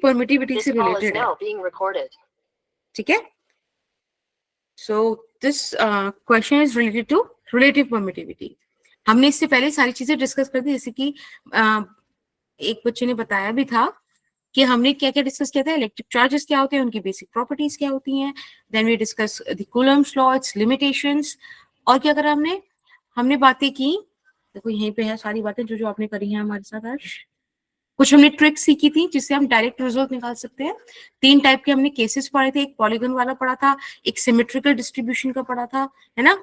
Permittivity से related है, ठीक है। So this question is related to relative permittivity. हमने इससे पहले सारी चीजें डिस्कस कर दी, जैसे कि एक बच्चे ने बताया भी था कि हमने क्या क्या डिस्कस किया था, इलेक्ट्रिक चार्जेस क्या होते हैं, उनकी बेसिक प्रॉपर्टीज क्या होती हैं, then we discuss the Coulomb's law, it's limitations, और क्या करा हमने बातें की, देखो यहीं पे है सारी बातें जो जो आपने करी हैं हमारे साथ आज। कुछ हमने ट्रिक्स सीखी थी जिससे हम डायरेक्ट रिजल्ट निकाल सकते हैं। 3 टाइप के हमने केसेस पढ़े थे, एक पॉलीगन वाला पढ़ा था, एक सिमेट्रिकल डिस्ट्रीब्यूशन का पढ़ा था, है ना,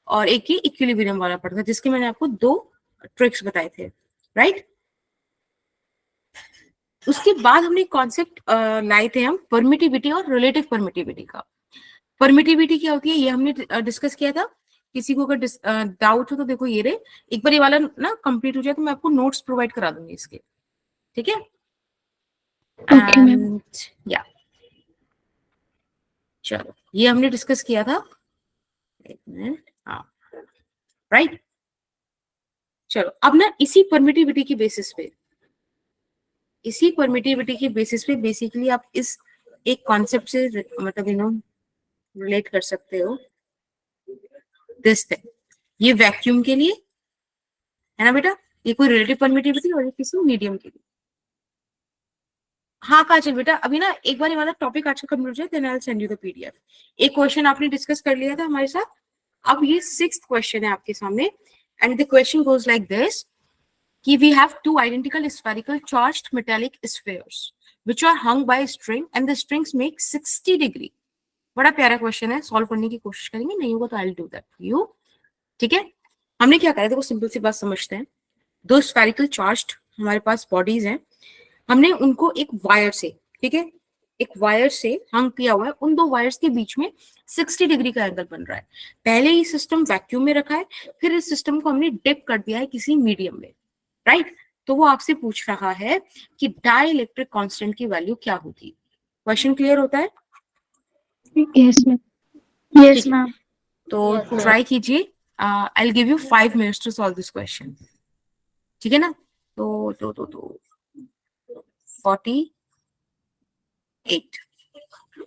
और एक ही इक्विलिब्रियम वाला पढ़ा था, जिसके मैंने आपको 2 ट्रिक्स बताए थे, राइट। उसके बाद हमने कॉन्सेप्ट लाए थे हम परमिटिविटी और रिलेटिव परमिटिविटी का। परमिटिविटी क्या होती है ये हमने डिस्कस किया था। किसी को अगर डाउट हो तो देखो ये रे, एक बार ये वाला ना कंप्लीट हो जाए तो मैं आपको नोट्स प्रोवाइड करा दूंगी इसके, ठीक है। एंड या चलो ये हमने डिस्कस किया था, एक मिनट, हाँ राइट। चलो अब ना इसी परमिटिविटी की बेसिस पे, इसी परमिटिविटी की बेसिस पे बेसिकली आप इस एक कॉन्सेप्ट से मतलब रिलेट कर सकते हो दिस थिंग। ये वैक्यूम के लिए है ना बेटा, ये कोई रिलेटिव परमिटिविटी और ये किसी मीडियम के लिए। हाँ काजल बेटा अभी ना एक बार ये वाला टॉपिक आज का कंप्लीट हो जाए, then I will send you the PDF. एक क्वेश्चन आपने डिस्कस कर लिया था हमारे साथ, अब ये 6th क्वेश्चन है आपके सामने, and the question goes like this कि we have 2 identical spherical charged metallic spheres which are hung by a string and the strings make 60 degree। बड़ा प्यारा क्वेश्चन है, सॉल्व करने की कोशिश करेंगे, नहीं होगा तो I will do that for you, ठीक है। हमने क्या करा, देखो सिंपल सी बात समझते हैं। 2 स्फेरिकल चार्ज्ड हमारे पास बॉडीज हैं, हमने उनको एक वायर से, ठीक है, एक वायर से हंग किया हुआ है, उन 2 वायर्स के बीच में 60 डिग्री का एंगल बन रहा है। पहले ये सिस्टम वैक्यूम में रखा है, फिर इस सिस्टम को हमने डिप कर दिया है किसी मीडियम में, राइट। तो वो आपसे पूछ रहा है कि डाई इलेक्ट्रिक कांस्टेंट की वैल्यू क्या होगी। क्वेश्चन क्लियर होता है? Yes ma'am, yes ma'am. तो ट्राई कीजिए, I will give you 5 minutes to solve this question, ठीक है ना। तो 48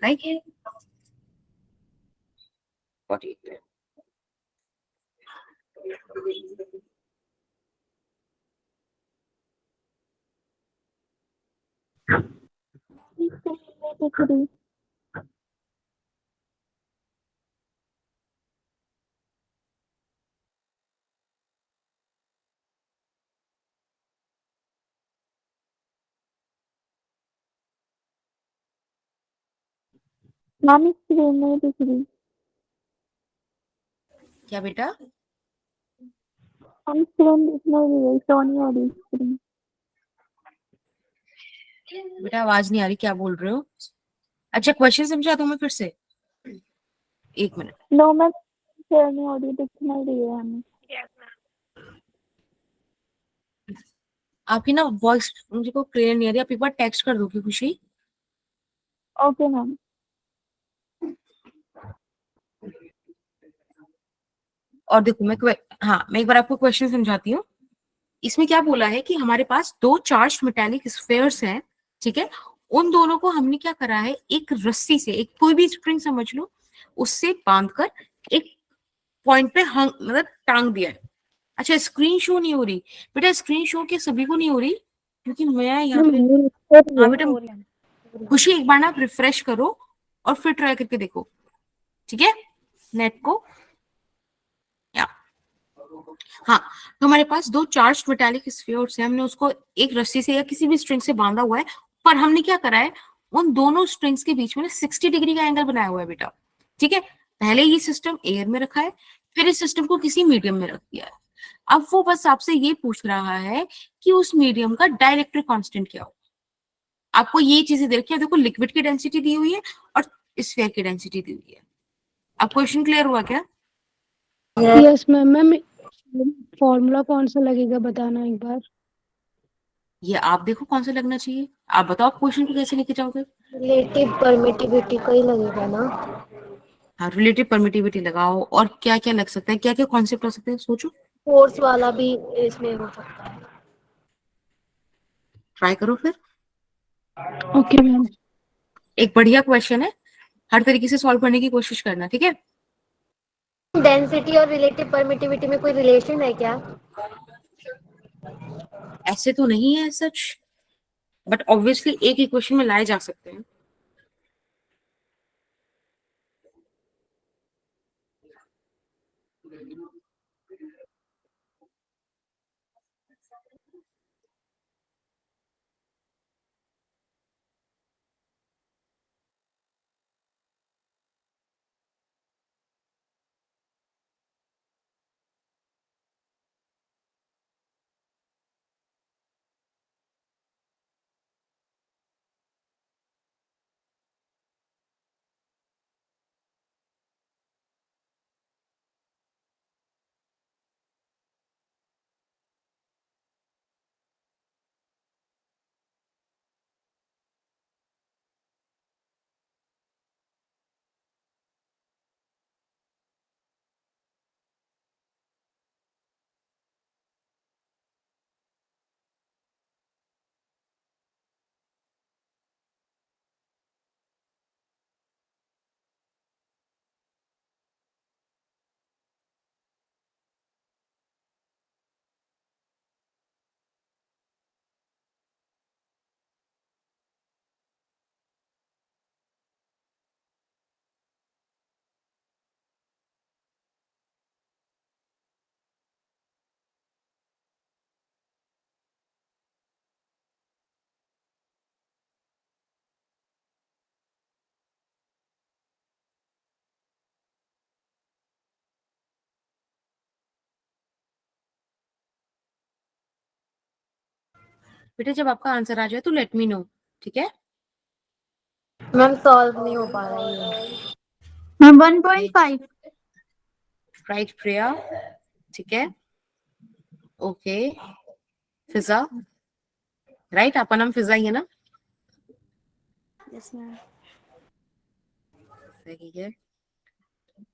राइट, 48 मैम स्क्रीन नहीं दिख रही। क्या बेटा? हम स्क्रीन दिख नहीं रही, शो नहीं हो रही स्क्रीन। बेटा आवाज नहीं आ रही, क्या बोल रहे हो? अच्छा क्वेश्चन समझा दूं मैं फिर से, 1 मिनट। नो मैम, शेयर नहीं हो रही, दिख नहीं रही है हमें। आपकी ना वॉइस मुझे को क्लियर नहीं आ रही, आप एक बार टेक्स्ट कर दोगे खुशी? Okay ma'am. और देखो मैं एक बार आपको क्वेश्चन समझाती हूँ। इसमें क्या बोला है कि हमारे पास 2 चार्ज मेटालिक स्फेयर्स हैं, ठीक है। उन दोनों को हमने क्या करा है, एक रस्सी से, एक कोई भी स्प्रिंग समझ लो, उससे बांधकर एक पॉइंट पे मतलब टांग दिया है। अच्छा स्क्रीन शो नहीं हो रही बेटा, स्क्रीन शो के सभी को नहीं हो रही क्योंकि मैं यहाँ पे, हाँ बेटा खुशी एक बार ना आप रिफ्रेश करो और फिर ट्राई करके देखो, ठीक है, नेट को। या हाँ, तो हमारे पास 2 चार्ज मेटालिक स्फीयर्स हैं, हमने उसको एक रस्सी से या किसी भी स्ट्रिंग से बांधा हुआ है, पर हमने क्या करा है, उन दोनों स्ट्रिंग्स के बीच में 60 डिग्री का एंगल बनाया हुआ है बेटा, ठीक है। पहले ये सिस्टम एयर में रखा है, फिर इस सिस्टम को किसी मीडियम में रख दिया है। अब वो बस आपसे ये पूछ रहा है कि उस मीडियम का डाइलेक्ट्रिक कांस्टेंट क्या हो। आपको ये चीजें दे रखी है, देखो लिक्विड की डेंसिटी दी हुई है और स्फीयर की डेंसिटी दी हुई है। अब क्वेश्चन क्लियर हुआ क्या? Yes ma'am. मैम फॉर्मूला कौन सा लगेगा बताना एक बार। ये आप देखो कौन सा लगना चाहिए, आप बताओ क्वेश्चन को कैसे लेके जाओगे। रिलेटिव परमिटिविटी का ही लगेगा ना। हाँ रिलेटिव परमिटिविटी लगाओ, और क्या क्या लग सकता है, क्या क्या कॉन्सेप्ट हो सकते हैं सोचो, फोर्स वाला भी इसमें हो सकता है। ट्राई करो फिर। Okay ma'am. एक बढ़िया क्वेश्चन है, हर तरीके से सॉल्व करने की कोशिश करना, ठीक है। डेंसिटी और रिलेटिव परमिटिविटी में कोई रिलेशन है क्या? ऐसे तो नहीं है सच, बट ऑब्वियसली एक इक्वेशन में लाए जा सकते हैं। बेटा जब आपका आंसर आ जाए तो लेट मी नो, ठीक है। मैम सॉल्व नहीं हो पा रहा है। मैम 1.5। राइट प्रिया, ठीक है, ओके। फिजा, राइट, आपका नाम फिजा ही है ना? Yes ma'am. सही है,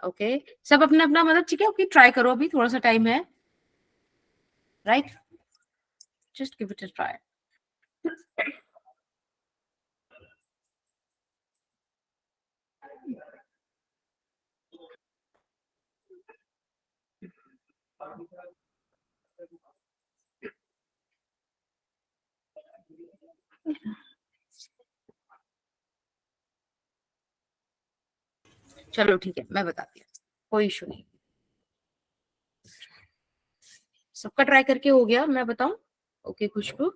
ओके। सब अपना अपना मतलब ठीक है, ओके, ट्राई करो, अभी थोड़ा सा टाइम है, right, just give it a try. चलो ठीक है, मैं बताती हूँ, कोई इशू नहीं। सबका ट्राई करके हो गया, मैं बताऊं? ओके खुशबू,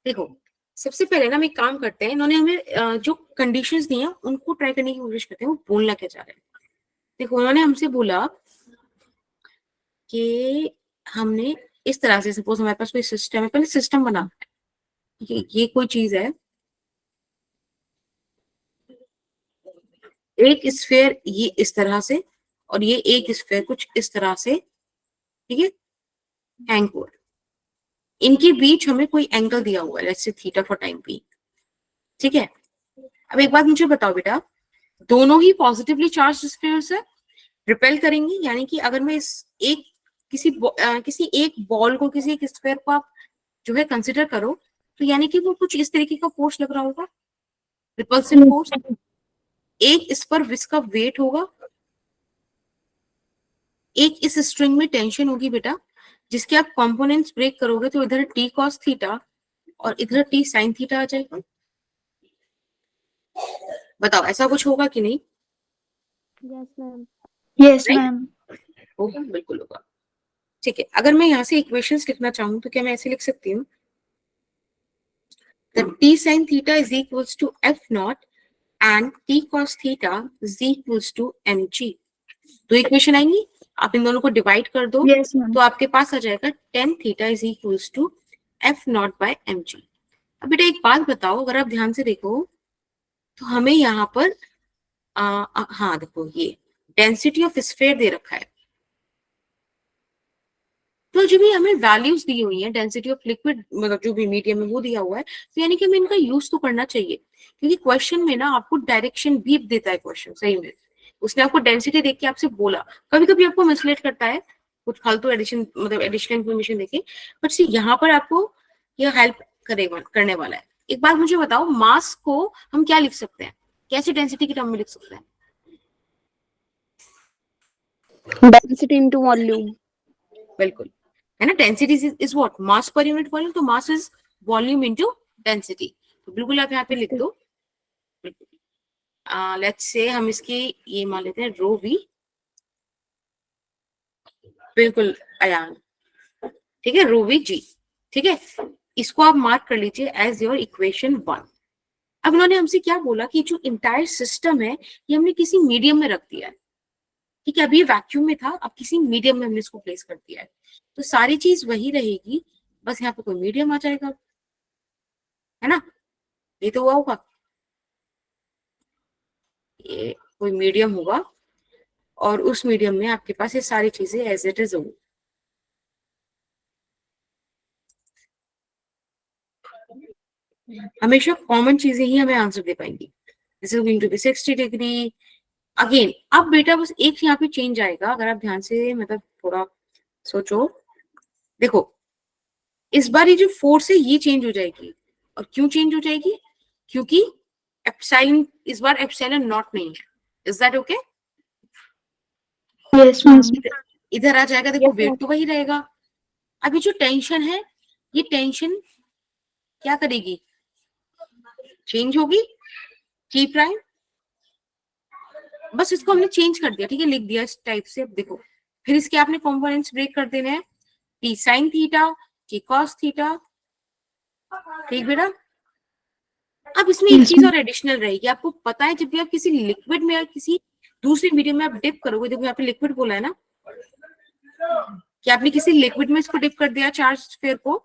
देखो सबसे पहले ना हम एक काम करते हैं, इन्होंने हमें जो कंडीशंस दी हैं उनको ट्राई करने की कोशिश करते हैं, वो बोलना क्या चाह रहे हैं। देखो उन्होंने हमसे बोला कि हमने इस तरह से, सपोज हमारे पास कोई सिस्टम है, पहले सिस्टम बना, ये कोई चीज है, एक स्फीयर ये इस तरह से, और ये एक स्फीयर कुछ इस तरह से, ठीक है, हैंग हुआ, इनके बीच हमें कोई एंगल दिया हुआ है, let's say theta for time B, ठीक है। अब एक बात मुझे बताओ बेटा, दोनों ही पॉजिटिवली चार्ज स्फीयर्स है, रिपेल करेंगी, यानी कि अगर मैं इस एक किसी एक बॉल को, किसी एक स्फीयर को आप जो है कंसिडर करो, तो यानी कि वो कुछ इस तरीके का फोर्स लग रहा होगा, रिपल्सिव फोर्स, एक इस पर जिसका वेट होगा, एक इस स्ट्रिंग में टेंशन होगी बेटा, जिसके आप कंपोनेंट्स ब्रेक करोगे तो इधर टी कॉस थीटा और इधर टी साइन थीटा आ जाएगा। बताओ ऐसा कुछ होगा कि नहीं? Yes ma'am. Yes Right? Ma'am. होगा, बिल्कुल होगा, ठीक है। अगर मैं यहाँ से इक्वेशंस लिखना चाहूँ तो क्या मैं ऐसे लिख सकती हूँ, t sin theta is equals to f naught and t cos theta is equals to mg। तो इक्वेशन आएंगी, आप इन दोनों को डिवाइड कर दो, यस मैम। तो आपके पास आ जाएगा tan theta is equals to f naught by mg। अब बेटा एक बात बताओ, अगर आप ध्यान से देखो तो हमें यहाँ पर हाँ देखो, ये डेंसिटी ऑफ स्फीयर दे रखा है, तो जो भी हमें वैल्यूज दी हुई है, डेंसिटी ऑफ लिक्विड मतलब जो भी मीडियम है वो दिया हुआ है, तो यानी कि हमें इनका यूज तो करना चाहिए, क्योंकि क्वेश्चन में ना आपको डायरेक्शन भी देता है क्वेश्चन, सही में उसने आपको डेंसिटी देख के आपसे बोला, कभी कभी आपको मिसलेट करता है, कुछ फालतू एडिशन मतलब एडिशनल इन्फॉर्मेशन देके, बट सी यहाँ पर आपको ये हेल्प करेगा करने वाला है। एक बार मुझे बताओ, मास को हम क्या लिख सकते हैं, कैसे डेंसिटी के टर्म में लिख सकते हैं? Density into volume. बिल्कुल, है ना, density is what, mass per unit volume, तो mass is volume into density. तो बिल्कुल आप यहाँ पे लिख दो। लेट्स से हम इसकी ये मान लेते हैं रो वी, बिल्कुल अयान, ठीक है, रो वी जी, ठीक है, इसको आप मार्क कर लीजिए एज योर इक्वेशन 1। अब उन्होंने हमसे क्या बोला कि जो इंटायर सिस्टम है ये हमने किसी मीडियम में रख दिया है, ठीक है, अभी ये वैक्यूम में था, अब किसी मीडियम में हमने इसको प्लेस कर दिया है, तो सारी चीज वही रहेगी, बस यहाँ पे कोई मीडियम आ जाएगा, है ना, ये तो हुआ होगा, ये कोई मीडियम होगा और उस मीडियम में आपके पास ये सारी चीजें एज इट इज होंगी। हमेशा कॉमन चीजें ही हमें आंसर दे पाएंगी। This is going to be 60 degree again. अब बेटा बस एक यहाँ पे चेंज आएगा, अगर आप ध्यान से मतलब थोड़ा सोचो, देखो इस बार ये जो फोर्स है ये चेंज हो जाएगी, और क्यों चेंज हो जाएगी, क्योंकि एप्सिलॉन इस बार एप्सिलॉन नॉट नहीं है। Is that okay? Yes, ma'am. इधर आ जाएगा, देखो वेट तो वही रहेगा। अभी जो टेंशन है, ये टेंशन क्या करेगी, चेंज होगी, टी प्राइम, बस इसको हमने चेंज कर दिया, ठीक है, लिख दिया इस टाइप से। अब देखो फिर इसके आपने कंपोनेंट्स ब्रेक कर देने हैं, T sine theta, T cos theta, ठीक बेटा। अब इसमें एक चीज और एडिशनल रहेगी, आपको पता है जब भी आप किसी लिक्विड में या किसी दूसरे मीडियम में आप डिप करोगे, देखो यहाँ पे लिक्विड बोला है ना, कि आपने किसी लिक्विड में इसको डिप कर दिया चार्ज स्फीयर को,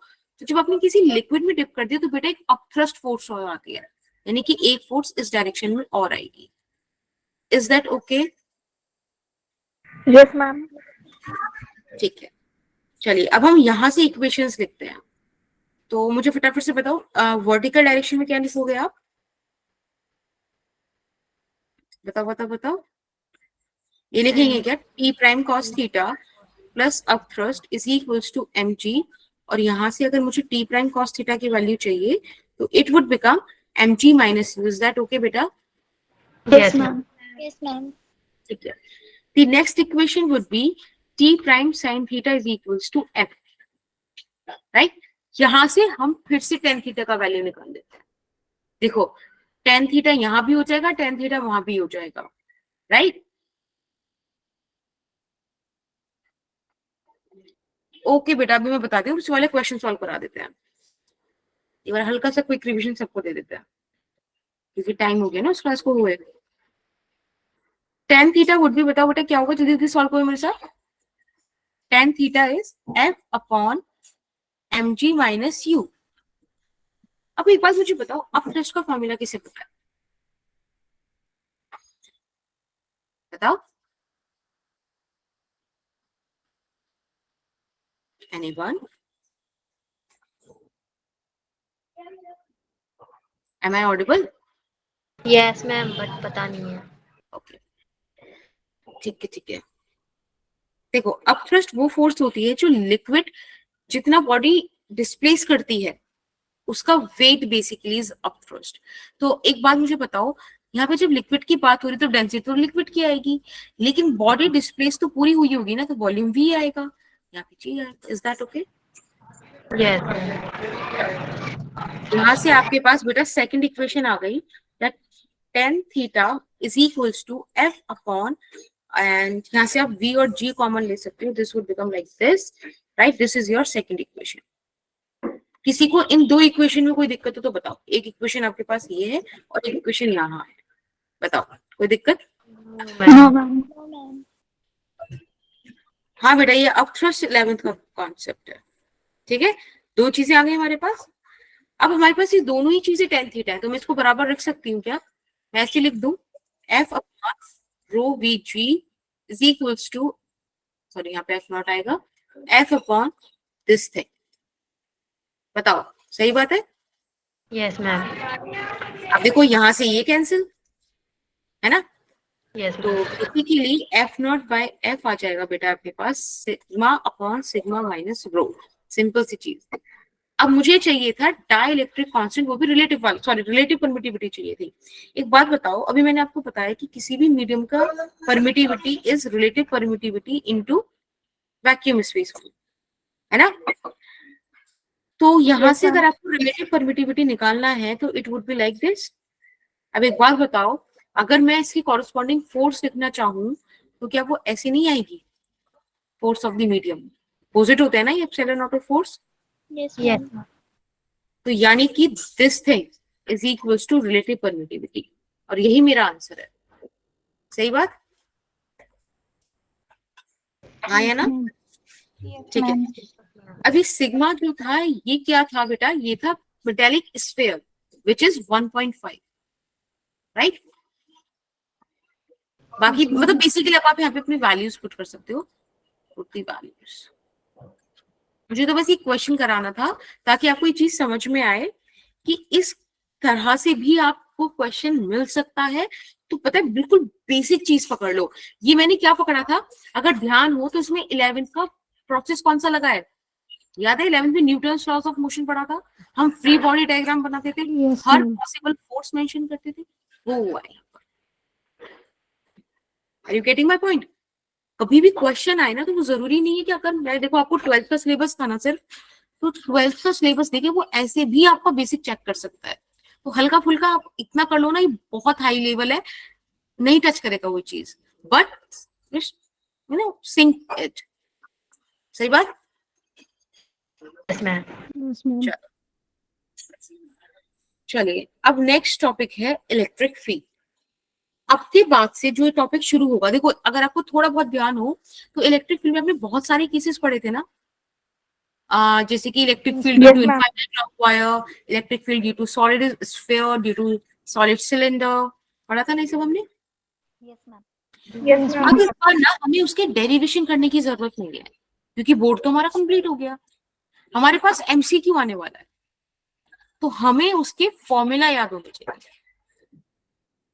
तो जब आपने किसी लिक्विड में डिप कर दिया तो बेटा एक अपथ्रस्ट फोर्स हो आती है, यानी कि एक फोर्स इस डायरेक्शन में और आएगी। Is that okay? Yes ma'am. ठीक है, चलिए अब हम यहाँ से इक्वेशंस लिखते हैं। तो मुझे फटाफट से बताओ, वर्टिकल डायरेक्शन में क्या लिखोगे आप, बताओ बताओ बताओ। ये लिखेंगे क्या, T prime cos theta plus upthrust is equals to mg, और यहां से अगर मुझे टी प्राइम कॉस थीटा की वैल्यू चाहिए तो it would become mg minus U. Is that okay बेटा? Yes, ma'am. Yes ma'am. ठीक है, the next equation would be T prime sine theta is equals to f, right. यहां से हम फिर से टेन थीटा का वैल्यू निकाल देते हैं। देखो टेन थीटा यहां भी हो जाएगा, टेन थीटा वहां भी हो जाएगा, राइट। ओके बेटा, अभी मैं बताती हूँ, इस वाले क्वेश्चन सॉल्व करा देते हैं। एक बार हल्का सा क्विक रिवीजन सबको दे देते हैं, क्योंकि टाइम हो गया ना उस क्लास को हुए। टेन थीटा वुड भी, बताओ बेटा क्या होगा, जल्दी जल्दी सॉल्व करो मेरे साथ। Tan theta is F upon mg minus you. अब एक बात मुझे बताओ, अपथ्रस्ट का फॉर्मूला किसे पता है, बताओ। Anyone? Am I audible? Yes ma'am, but पता नहीं है। Okay. ठीक है ठीक है। देखो अपथ्रस्ट वो फोर्स होती है जो लिक्विड जितना बॉडी डिस्प्लेस करती है उसका वेट बेसिकली इज अपथ्रस्ट। तो एक बात मुझे बताओ, यहाँ पे जब लिक्विड की बात हो रही तो डेंसिटी तो लिक्विड की आएगी, लेकिन बॉडी डिस्प्लेस तो पूरी हुई होगी ना, तो वॉल्यूम भी आएगा, यहाँ पे जी आएगा। Is that okay? यस। यहाँ से आपके पास बेटा सेकंड इक्वेशन आ गई, that tan theta is equals to f upon, and यहाँ से आप v और g कॉमन ले सकते हो, this would become like this, right. This is your second equation. किसी को इन दो इक्वेशन में कोई दिक्कत हो तो बताओ। एक इक्वेशन आपके पास ये है और एक इक्वेशन यहाँ है, बताओ कोई दिक्कत? No, ma'am. हाँ बेटा, ये अपथ्रस्ट 11th का कॉन्सेप्ट है, ठीक है। दो चीजें आ गई हमारे पास। अब हमारे पास ये दोनों ही चीजें tan थीटा है, तो मैं इसको बराबर रख सकती हूँ क्या, मैं ऐसे लिख दूं, f upon rho v g is equals to, sorry यहाँ पे f नॉट आएगा, f अपॉन दिस थिंग। बताओ सही बात है? Yes ma'am. अब देखो यहाँ से ये कैंसिल, है ना, Yes, तो ma'am. Basically F not by F आ जाएगा बेटा आपके पास sigma upon sigma minus rho, simple सी चीज। अब मुझे चाहिए था डाई इलेक्ट्रिक कांस्टेंट, वो भी रिलेटिव वाला, सॉरी रिलेटिव परमिटिविटी चाहिए थी। एक बात बताओ, अभी मैंने आपको बताया कि किसी भी मीडियम का permittivity is relative permittivity into vacuum space, है ना। तो यहाँ Yes, से ma'am. अगर आपको रिलेटिव परमिटिविटी निकालना है तो it would be like this. अब एक बात बताओ, अगर मैं इसकी कॉरेस्पॉन्डिंग फोर्स लिखना चाहूँ तो क्या वो ऐसे नहीं आएगी? Force of the medium opposite होता है ना ये epsilon naught of force. Yes, Yes, ma'am. ma'am. तो यानी कि this thing is equals to relative permittivity, और यही मेरा आंसर है। सही बात, हाँ या ना? Yes, ठीक है। ma'am. अभी सिग्मा जो था ये क्या था बेटा? ये था metallic sphere which is 1.5, right. बाकी मतलब बेसिकली आप यहाँ पे अपनी वैल्यूज पुट कर सकते हो, पुट दी वैल्यूज। मुझे तो बस ये क्वेश्चन कराना था ताकि आपको ये चीज समझ में आए कि इस तरह से भी आपको क्वेश्चन मिल सकता है। तो पता है, बिल्कुल बेसिक चीज पकड़ लो। ये मैंने क्या पकड़ा था, अगर ध्यान हो तो इसमें 11th का प्रोसेस कौन सा लगा है? याद है 11th में न्यूटन्स लॉज ऑफ मोशन पढ़ा था, हम फ्री बॉडी डायग्राम बनाते थे, Yes, हर ma'am. पॉसिबल फोर्स मेंशन करते थे, वो हुआ है। Are you getting my point? कभी भी क्वेश्चन आए ना तो वो जरूरी नहीं है कि अगर मैं देखो आपको 12th का सिलेबस था ना सिर्फ, तो 12th का सिलेबस देखिए वो ऐसे भी आपका बेसिक चेक कर सकता है। तो हल्का फुल्का आप इतना कर लो ना, ये बहुत हाई लेवल है, नहीं टच करेगा वो चीज, but you know think it. सही बात। Yes, ma'am. Yes, ma'am. चलिए अब नेक्स्ट टॉपिक है इलेक्ट्रिक फील्ड। अब के बाद से जो टॉपिक शुरू होगा, देखो अगर आपको थोड़ा बहुत ध्यान हो तो इलेक्ट्रिक फील्ड में आपने बहुत सारे केसेस पढ़े थे ना, जैसे कि electric field due to infinite clock wire, electric field due to solid sphere, due to solid cylinder, पढ़ा था नहीं सब हमने? Yes, ma'am. Yes, अब ma'am. इस बार ना हमें उसके डेरिवेशन करने की जरूरत नहीं है, क्योंकि बोर्ड तो हमारा कंप्लीट हो गया, हमारे पास एमसीक्यू आने वाला है, तो हमें उसके फॉर्मूला याद होने चाहिए।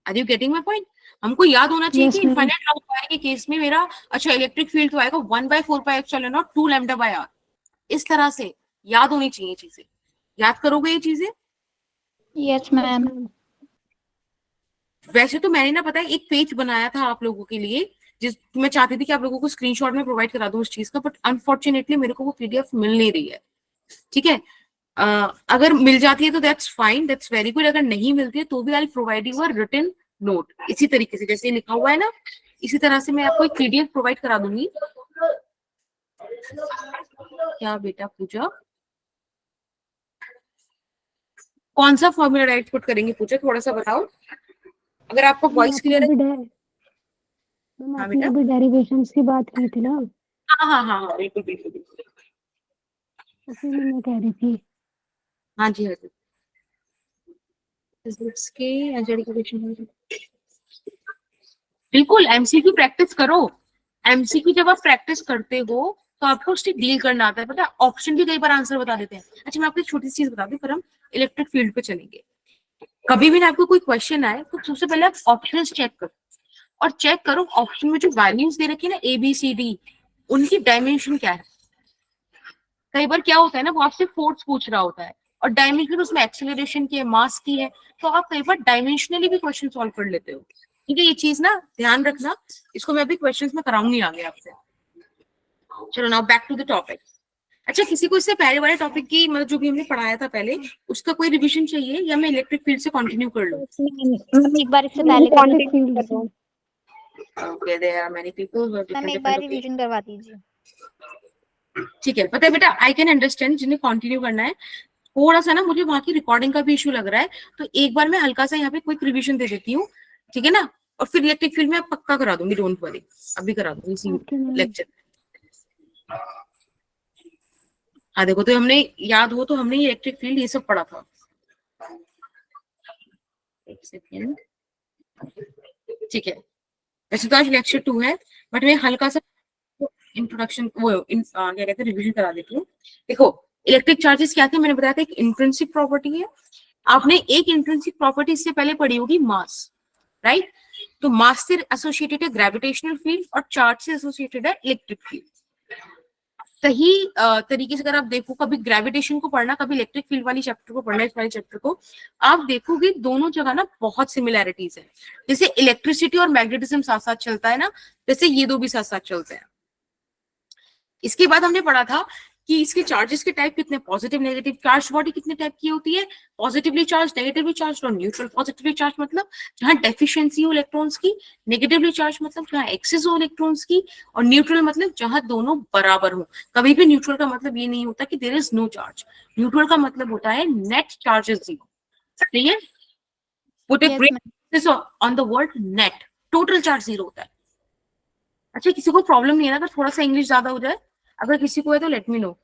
Are you getting my point? हमको याद होना चाहिए Yes, कि ma'am. इनफाइनाइट क्लॉक वायर के केस में मेरा अच्छा इलेक्ट्रिक फील्ड तो आएगा 1/4πε0 2 λ/r, इस तरह से याद होनी चाहिए चीजें। याद करोगे ये चीजें? Yes, Yes, ma'am. ma'am. वैसे तो मैंने ना पता है एक पेज बनाया था आप लोगों के लिए, जिस मैं चाहती थी कि आप लोगों को स्क्रीनशॉट में प्रोवाइड करा दूं उस चीज का, बट अनफॉर्चुनेटली मेरे को वो पीडीएफ मिल नहीं रही है। ठीक है, अगर मिल जाती है तो that's fine, that's very good. अगर नहीं मिलती है तो भी I provide you a written note, इसी तरीके से जैसे लिखा हुआ है ना, इसी तरह से मैं आपको एक पीडीएफ प्रोवाइड करा दूंगी। क्या बेटा पूजा, कौन सा फॉर्मूला राइट पुट करेंगे पूजा, थोड़ा सा बताओ, अगर आपको वॉइस क्लियर है। मैम हाँ आपने बेटा, अभी डेरिवेशंस की बात की थी ना, हाँ हाँ हाँ हाँ बिल्कुल बिल्कुल बिल्कुल। उसी में मैं कह रही थी। हाँ जी हाँ जी। Physics के एनसीईआरटी के क्वेश्चन बिल्कुल एमसीक्यू प्रैक्टिस करो। एमसीक्यू जब आप प्रैक्टिस करते हो तो आपको उससे डील करना आता है, पता है ऑप्शन भी कई बार आंसर बता देते हैं। अच्छा मैं आपको एक छोटी सी चीज बता दूं, फिर हम इलेक्ट्रिक फील्ड पे चलेंगे। कभी भी ना आपको कोई क्वेश्चन आए तो सबसे पहले आप ऑप्शन चेक करो, और चेक करो ऑप्शन में जो वैल्यूज दे रखी है ना ABCD, उनकी डायमेंशन क्या है। कई बार क्या होता है ना, वो आपसे फोर्स पूछ रहा होता है और डायमेंशन उसमें एक्सेलरेशन की है, मास की है, तो आप कई बार डायमेंशनली भी क्वेश्चन सॉल्व कर लेते हो। ठीक है, ये चीज ना ध्यान रखना, इसको मैं अभी क्वेश्चंस में कराऊंगी आगे आपसे। चलो now back to the topic. अच्छा किसी को इससे पहले वाले टॉपिक की मतलब जो भी हमने पढ़ाया था पहले, उसका कोई रिवीजन चाहिए या मैं इलेक्ट्रिक फील्ड से कंटिन्यू कर लूं? मैम एक बार इससे पहले इलेक्ट्रिक फील्ड से। Okay, there are many people who have ma'am different एक बार डिफरेंट। रिवीजन करवा दीजिए। ठीक है, पता है बेटा आई कैन अंडरस्टैंड जिन्हें कंटिन्यू करना है। थोड़ा सा ना मुझे वहां की रिकॉर्डिंग का भी इशू लग रहा है, तो एक बार मैं हल्का सा यहाँ पे क्विक रिवीजन दे देती हूँ, ठीक है ना, और फिर इलेक्ट्रिक फील्ड में आप पक्का करा दूंगी, डोंट वरी, अभी करा दूंगी इसी Okay, ma'am. लेक्चर। हाँ देखो, तो हमने याद हो तो हमने ये इलेक्ट्रिक फील्ड ये सब पढ़ा था। एक सेकेंड, ठीक है, वैसे तो आज लेक्चर 2 है, बट मैं हल्का सा इंट्रोडक्शन वो क्या कहते हैं रिवीजन करा देती हूँ। देखो इलेक्ट्रिक चार्जेस क्या थे, मैंने बताया था एक इंट्रिंसिक प्रॉपर्टी है। आपने एक इंट्रिंसिक प्रॉपर्टी इससे पहले पढ़ी होगी, मास, राइट। तो मास से एसोसिएटेड है ग्रेविटेशनल फील्ड और चार्ज से एसोसिएटेड है इलेक्ट्रिक फील्ड। सही तरीके से अगर आप देखो, कभी ग्रेविटेशन को पढ़ना, कभी इलेक्ट्रिक फील्ड वाली चैप्टर को पढ़ना, इस वाले चैप्टर को, आप देखोगे दोनों जगह ना बहुत सिमिलैरिटीज है। जैसे इलेक्ट्रिसिटी और मैग्नेटिज्म साथ साथ चलता है ना, जैसे ये दो भी साथ साथ चलते हैं। इसके बाद हमने पढ़ा था कि इसके चार्जेस के टाइप कितने, पॉजिटिव नेगेटिव। चार्ज बॉडी कितने टाइप की होती है, पॉजिटिवली चार्ज, नेगेटिवली चार्ज और न्यूट्रल। पॉजिटिवली चार्ज मतलब जहां डेफिशिएंसी हो इलेक्ट्रॉन्स की, नेगेटिवली चार्ज मतलब जहां एक्सेस हो इलेक्ट्रॉन्स की, और न्यूट्रल मतलब जहां दोनों बराबर हो। कभी भी न्यूट्रल का मतलब ये नहीं होता कि there is no charge, neutral का मतलब होता है नेट चार्ज इज जीरो। सही है, put a break on the word net, total charge zero होता है। अच्छा, किसी को प्रॉब्लम नहीं है ना अगर थोड़ा सा इंग्लिश ज्यादा हो जाए? अगर किसी को है तो let me know.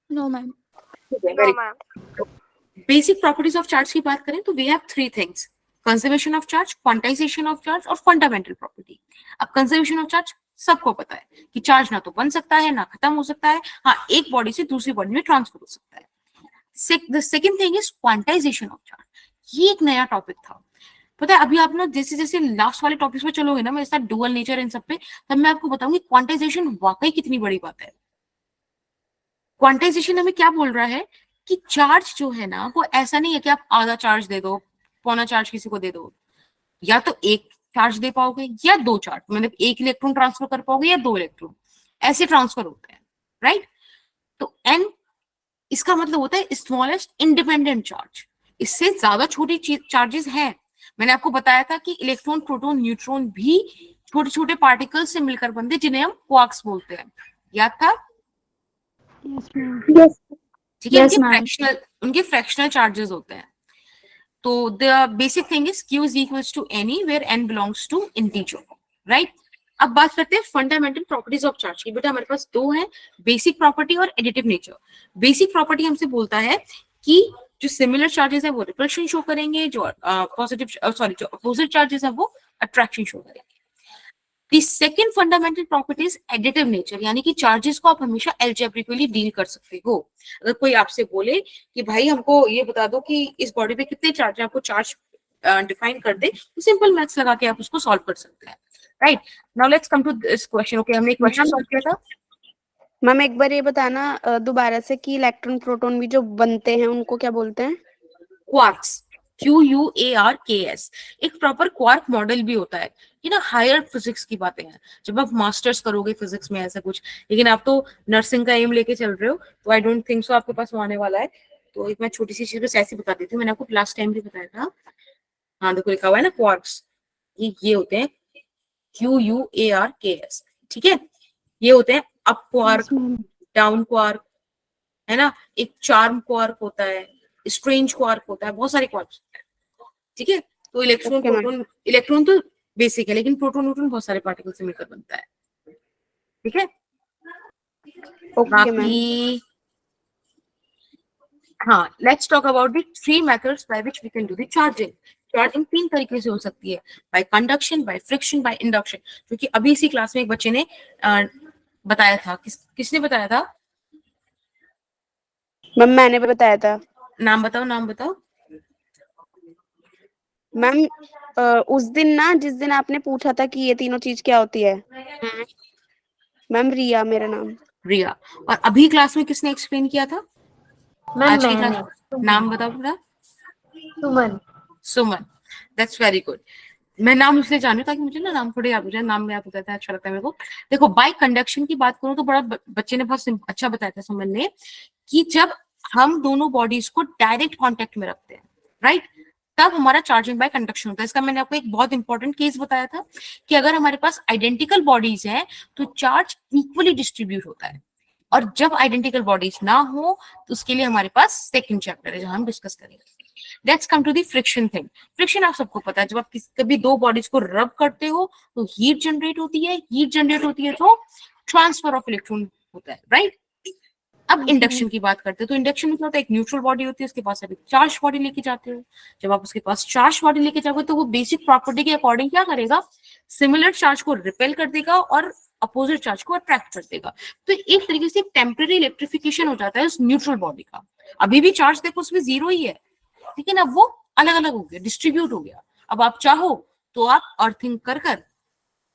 No ma'am. Basic properties of charge की बात करें तो we have three things, conservation of charge, quantization of charge और फंडामेंटल प्रॉपर्टी। अब कंजर्वेशन ऑफ चार्ज सबको पता है कि चार्ज ना तो बन सकता है ना खत्म हो सकता है, हाँ एक बॉडी से दूसरी बॉडी में ट्रांसफर हो सकता है। The second thing is quantization of charge. ये एक नया टॉपिक था, पता है। अभी आप ना जैसे जैसे लास्ट वाले टॉपिक्स पे चलोगे ना मेरे साथ, डुअल नेचर इन सब पे, तब मैं आपको बताऊंगी क्वांटाइजेशन वाकई कितनी बड़ी बात है। क्वांटाइजेशन हमें क्या बोल रहा है कि चार्ज जो है ना वो ऐसा नहीं है कि आप आधा चार्ज दे दो, पौना चार्ज किसी को दे दो, या तो एक चार्ज दे पाओगे या दो चार्ज, मतलब एक इलेक्ट्रॉन ट्रांसफर कर पाओगे या दो इलेक्ट्रॉन, ऐसे ट्रांसफर होते हैं, राइट। तो एन इसका मतलब होता है स्मॉलेस्ट इंडिपेंडेंट चार्ज। इससे ज्यादा छोटी चार्जेस हैं। मैंने आपको बताया था कि इलेक्ट्रॉन, प्रोटॉन, न्यूट्रॉन भी छोटे छोटे पार्टिकल्स से मिलकर बनते, जिन्हें हम क्वार्क्स बोलते हैं। याद था? ठीक है, उनके फ्रैक्शनल चार्जेस होते हैं। तो the basic thing is Q is equals to any where n belongs to integer, right. अब बात करते हैं फंडामेंटल प्रॉपर्टीज ऑफ चार्ज की। बेटा हमारे पास दो है, बेसिक प्रॉपर्टी और एडिटिव नेचर। बेसिक प्रॉपर्टी हमसे बोलता है कि जो सिमिलर चार्जेस है वो रिपल्शन शो करेंगे, जो जो अपोजिट चार्जेस है वो अट्रैक्शन शो करेंगे। The second fundamental property is additive nature, यानी कि चार्जेस को आप हमेशा अलजेब्रिकली डील कर सकते हो। अगर कोई आपसे बोले कि भाई हमको ये बता दो कि इस बॉडी पे कितने चार्ज है, आपको चार्ज डिफाइन कर दे, तो सिंपल मैथ्स लगा के आप उसको सॉल्व कर सकते हैं, right. Now let's come to this question. Okay, हमने एक क्वेश्चन सॉल्व किया था। मैम एक बार ये बताना दोबारा से कि इलेक्ट्रॉन प्रोटॉन भी जो बनते हैं उनको क्या बोलते हैं? Quarks, QUARKS। एक प्रॉपर क्वार्क मॉडल भी होता है। ये ना हायर फिजिक्स की बातें हैं, जब आप मास्टर्स करोगे फिजिक्स में ऐसा कुछ। लेकिन आप तो नर्सिंग का एम लेके चल रहे हो, तो आई डोंट थिंक सो आपके पास वो आने वाला है। तो एक मैं छोटी सी चीज बस ऐसी बता देती हूँ, मैंने आपको लास्ट टाइम भी बताया था। हाँ देखो लिखा हुआ है ना क्वार्क्स, ये होते हैं QUARKS, ठीक है। ये होते हैं अप क्वार्क, डाउन क्वार्क, है ना। एक चार्म क्वार्क होता है, स्ट्रेंज क्वार्क होता है, बहुत सारे क्वार्क्स होते हैं, ठीक है। तो इलेक्ट्रॉन, प्रोटॉन, इलेक्ट्रॉन तो बेसिक है, लेकिन प्रोटॉन न्यूट्रॉन बहुत सारे पार्टिकल से मिलकर बनता है, ठीक है। बाकी हाँ, let's talk about the three methods by which we can do the charging. Charging तीन तरीके से हो सकती है, by conduction, by friction, by induction, क्योंकि अभी इसी क्लास में एक बच्चे ने बताया था। किसने बताया था? मैम मैंने बताया था। नाम बताओ, नाम बताओ। मैम उस दिन ना, जिस दिन आपने पूछा था कि ये तीनों चीज क्या होती है, मैम रिया मेरा नाम। रिया। और अभी क्लास में किसने एक्सप्लेन किया था? मैम आज की मैंने। क्लास, नाम बताओ पूरा। सुमन। सुमन, दैट्स वेरी गुड। मैं नाम इसलिए जानू ताकि मुझे ना नाम थोड़े याद हो जाए, नाम में याद हो जाता है, अच्छा लगता है मेरे को। देखो बाय कंडक्शन की बात करूं तो बड़ा बच्चे ने बहुत अच्छा बताया था सुमन ने, कि जब हम दोनों बॉडीज को डायरेक्ट कांटेक्ट में रखते हैं, राइट, तब हमारा चार्जिंग बाय कंडक्शन होता है। इसका मैंने आपको एक बहुत इंपॉर्टेंट केस बताया था कि अगर हमारे पास आइडेंटिकल बॉडीज हैं तो चार्ज इक्वली डिस्ट्रीब्यूट होता है, और जब आइडेंटिकल बॉडीज ना हो तो उसके लिए हमारे पास सेकंड चैप्टर है जहां हम डिस्कस करेंगे। Let's come to the friction thing. Friction आप सबको पता है, जब आप कभी दो बॉडीज को रब करते हो तो हीट जनरेट होती है, हीट जनरेट होती है तो ट्रांसफर ऑफ इलेक्ट्रॉन होता है, राइट। अब इंडक्शन की बात करते हैं तो इंडक्शन में क्या होता है, एक न्यूट्रल बॉडी होती है, उसके पास आप एक चार्ज बॉडी लेके जाते हो। जब आप उसके पास चार्ज बॉडी लेके जाओगे तो वो बेसिक प्रॉपर्टी के अकॉर्डिंग क्या करेगा, सिमिलर चार्ज को रिपेल कर देगा और अपोजिट चार्ज को अट्रैक्ट कर देगा। तो एक तरीके से टेम्पररी इलेक्ट्रिफिकेशन हो जाता है उस न्यूट्रल बॉडी का। अभी भी चार्ज देखो उसमें जीरो ही है, लेकिन अब वो अलग अलग हो गया, डिस्ट्रीब्यूट हो गया। अब आप चाहो तो आप अर्थिंग कर कर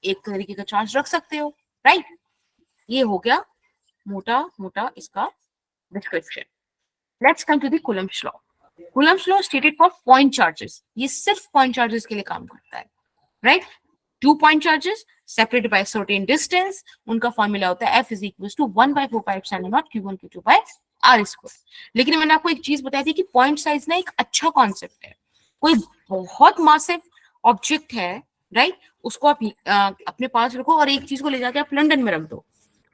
एक तरीके का चार्ज रख सकते हो, राइट। ये हो गया मोटा मोटा इसका description. Let's come to the Coulomb's law. Coulomb's law stated for point charges, ये सिर्फ पॉइंट चार्जेस के लिए काम करता है, राइट। 2 point charges separated by certain distance, उनका फॉर्मूला होता है F = 1/4πε0 Q1 Q2 by R²। लेकिन मैंने आपको एक चीज बताई थी कि पॉइंट साइज ना एक अच्छा कॉन्सेप्ट है। कोई बहुत मासिव ऑब्जेक्ट है, राइट, उसको आप अपने पास रखो और एक चीज को ले जाके आप लंदन में रख दो,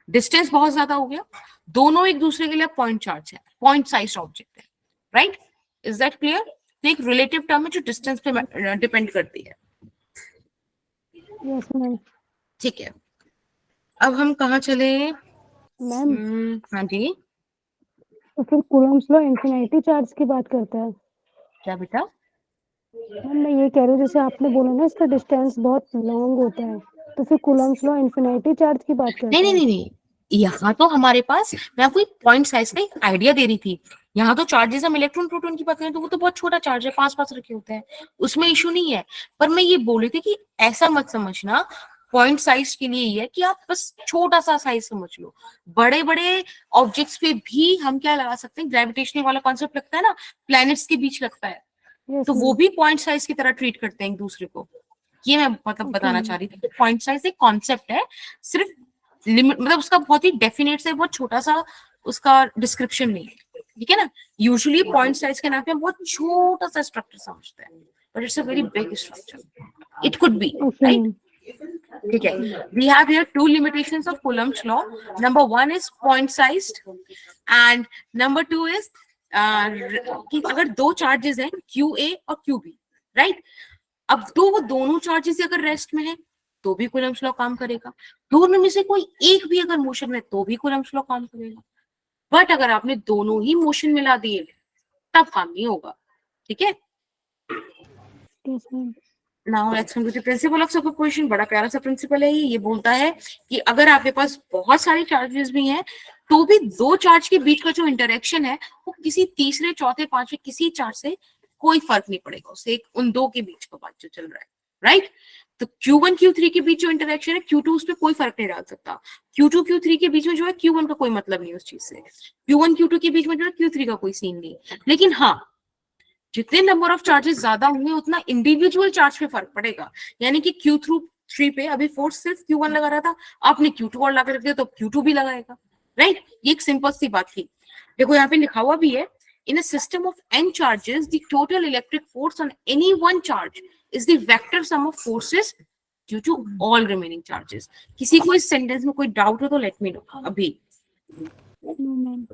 डिस्टेंस बहुत ज्यादा हो गया, दोनों एक दूसरे के लिए पॉइंट चार्ज है, पॉइंट साइज ऑब्जेक्ट है, राइट। Is that clear? एक रिलेटिव टर्म है जो डिस्टेंस पे डिपेंड करती है। Yes ma'am. ठीक है, अब हम कहाँ चले? मैम हाँ जी, तो फिर कूलम्ब्स लॉ इंफिनिटी चार्ज की बात करता है। क्या बेटा? मैम मैं ये कह रही हूँ, जैसे आपने बोला ना इसका डिस्टेंस बहुत लॉन्ग होता है, तो फिर कूलम्ब्स लॉ इंफिनिटी चार्ज की बात करता नहीं नहीं है। नहीं नहीं, यहाँ तो हमारे पास, मैं आपको एक पॉइंट साइज का एक आइडिया दे रही थी। यहाँ तो चार्जेस, हम इलेक्ट्रॉन प्रोटॉन की बात करें तो वो तो बहुत छोटा चार्ज है, 5 रखे होते हैं, उसमें इशू नहीं है। पर मैं ये बोल रही थी कि ऐसा मत समझना पॉइंट साइज के लिए ही है कि आप बस छोटा सा साइज समझ लो। बड़े बड़े ऑब्जेक्ट्स पे भी हम क्या लगा सकते हैं, ग्रेविटेशनल वाला कॉन्सेप्ट लगता है ना, प्लैनेट्स के बीच लगता है, यस तो वो भी पॉइंट साइज की तरह ट्रीट करते हैं एक दूसरे को। ये मैं मतलब बताना चाह रही थी। पॉइंट साइज एक कॉन्सेप्ट है, सिर्फ लिमिट, मतलब उसका बहुत ही डेफिनेट से बहुत छोटा सा उसका डिस्क्रिप्शन नहीं है, ठीक है ना। यूजुअली पॉइंट साइज के नाम पे हम बहुत छोटा सा स्ट्रक्चर समझते हैं, but it's a very big structure, it could be, right. ठीक है, we have here 2 limitations of Coulomb's law. Number 1 is point sized and number 2 is कि अगर दो चार्जेस हैं QA और QB, राइट। अब तो वो दोनों चार्जेस अगर रेस्ट में है तो भी कूलम्ब्स लॉ काम करेगा, दोनों में से कोई एक भी अगर मोशन में तो भी कूलम्ब्स लॉ काम करेगा। बट अगर आपने दोनों ही मोशन में ला दिए तब काम नहीं होगा, ठीक है। Yes ma'am. Now let's come to the principle of superposition. बड़ा प्यारा सा प्रिंसिपल है ये बोलता है कि अगर आपके पास बहुत सारे चार्जेस भी हैं तो भी दो चार्ज के बीच का जो इंटरेक्शन है वो किसी तीसरे चौथे पांचवे किसी चार्ज से कोई फर्क नहीं पड़ेगा, उससे उन दो के बीच का बात जो चल रहा है, राइट। तो Q1 Q3 के बीच जो इंटरेक्शन है Q2 उस पर कोई फर्क नहीं डाल सकता। Q2 Q3 के बीच में जो है Q1 का कोई मतलब नहीं उस चीज से, Q1 Q2 के बीच में जो है Q3 का कोई सीन नहीं। लेकिन हाँ, जितने नंबर ऑफ चार्जेस ज्यादा होंगे उतना इंडिविजुअल चार्ज पे फर्क पड़ेगा। यानी कि Q3 पे अभी फोर्स सिर्फ Q1 लगा रहा था, आपने Q2 और लगा रख दिया तो Q2 भी लगाएगा, राइट। ये एक सिंपल सी बात थी। देखो यहाँ पे लिखा हुआ भी है, in a system of n charges the total electric force on any one charge is the vector sum of forces due to all remaining charges। किसी को इस सेंटेंस में कोई डाउट हो तो लेट मी नो अभी। No ma'am.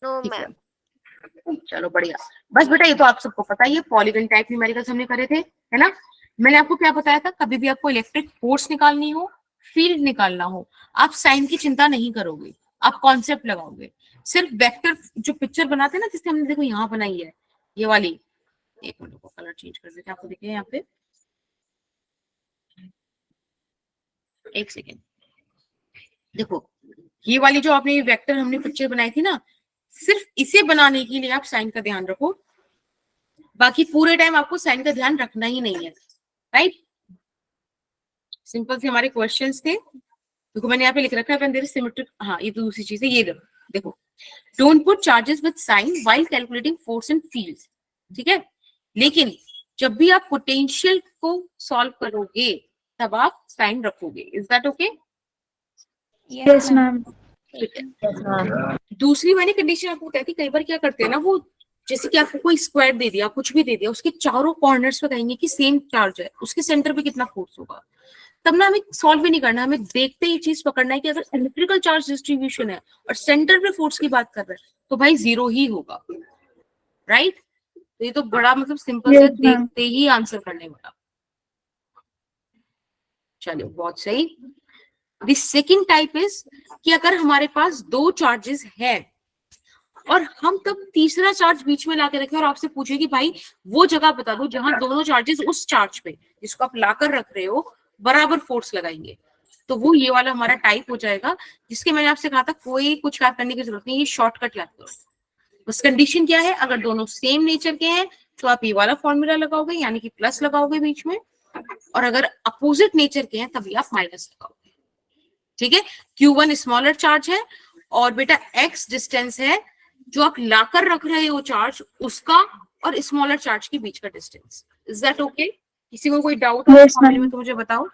नो ठीक है, मैम। चलो बढ़िया। बस बेटा ये तो आप सबको पता ही है, पॉलीगन टाइप न्यूमेरिकल्स हमने करे थे, है ना। मैंने आपको क्या बताया था, कभी भी आपको इलेक्ट्रिक फोर्स निकालनी हो, फील्ड निकालना हो, आप साइन की चिंता नहीं करोगे, आप कॉन्सेप्ट लगाओगे। सिर्फ वेक्टर जो पिक्चर बनाते हैं ना, जिससे हमने देखो यहाँ बनाई है ये वाली, एक मिनट को कलर चेंज कर देते हैं, आपको दिखे यहाँ पे, एक सेकेंड। देखो ये वाली जो आपने वेक्टर हमने पिक्चर बनाई थी ना, सिर्फ इसे बनाने के लिए आप साइन का ध्यान रखो, बाकी पूरे टाइम आपको साइन का ध्यान रखना ही नहीं है, राइट। सिंपल से हमारे क्वेश्चंस थे। देखो मैंने यहाँ पे लिख रखा है सिमेट्रिक, हाँ ये तो दूसरी चीज है, ये देखो don't put charges with sign while calculating force in fields, ठीक है। लेकिन जब भी आप पोटेंशियल को सॉल्व करोगे तब आप साइन रखोगे। Is that okay? Yes ma'am. दूसरी मैंने कंडीशन आपको बताई थी, कई बार क्या करते हैं ना वो, जैसे कि आपको कोई स्क्वायर दे दिया, कुछ भी दे दिया, उसके चारों कॉर्नर्स पे कहेंगे कि सेम चार्ज है, उसके सेंटर पे कितना फोर्स होगा, तब ना हमें सॉल्व भी नहीं करना, हमें देखते ही चीज पकड़ना है कि अगर इलेक्ट्रिकल चार्ज डिस्ट्रीब्यूशन है और सेंटर पे फोर्स की बात कर रहे हैं तो भाई जीरो ही होगा, राइट। तो ये तो बड़ा मतलब सिंपल है, देखते ही आंसर करने वाला। चलो बहुत सही। द सेकंड टाइप इज कि अगर हमारे पास दो चार्जेस है और हम तब तीसरा चार्ज बीच में लाके रखें और आपसे पूछे कि भाई वो जगह बता दो जहां दोनों चार्जेस उस चार्ज पे जिसको आप लाकर रख रहे हो बराबर फोर्स लगाएंगे, तो वो ये वाला हमारा टाइप हो जाएगा, जिसके मैंने आपसे कहा था कोई कुछ याद करने की जरूरत नहीं, ये शॉर्टकट याद करो। बस कंडीशन क्या है, अगर दोनों सेम नेचर के हैं तो आप ये वाला फॉर्मूला लगाओगे, यानी कि प्लस लगाओगे बीच में, और अगर अपोजिट नेचर के हैं तभी आप माइनस लगाओगे। ठीक है, Q1 स्मॉलर चार्ज है और बेटा x डिस्टेंस है जो आप लाकर रख रहे हो चार्ज उसका और स्मॉलर चार्ज के बीच का डिस्टेंस। Is that okay? किसी को कोई डाउट हो इस मामले में तो मुझे बताओ।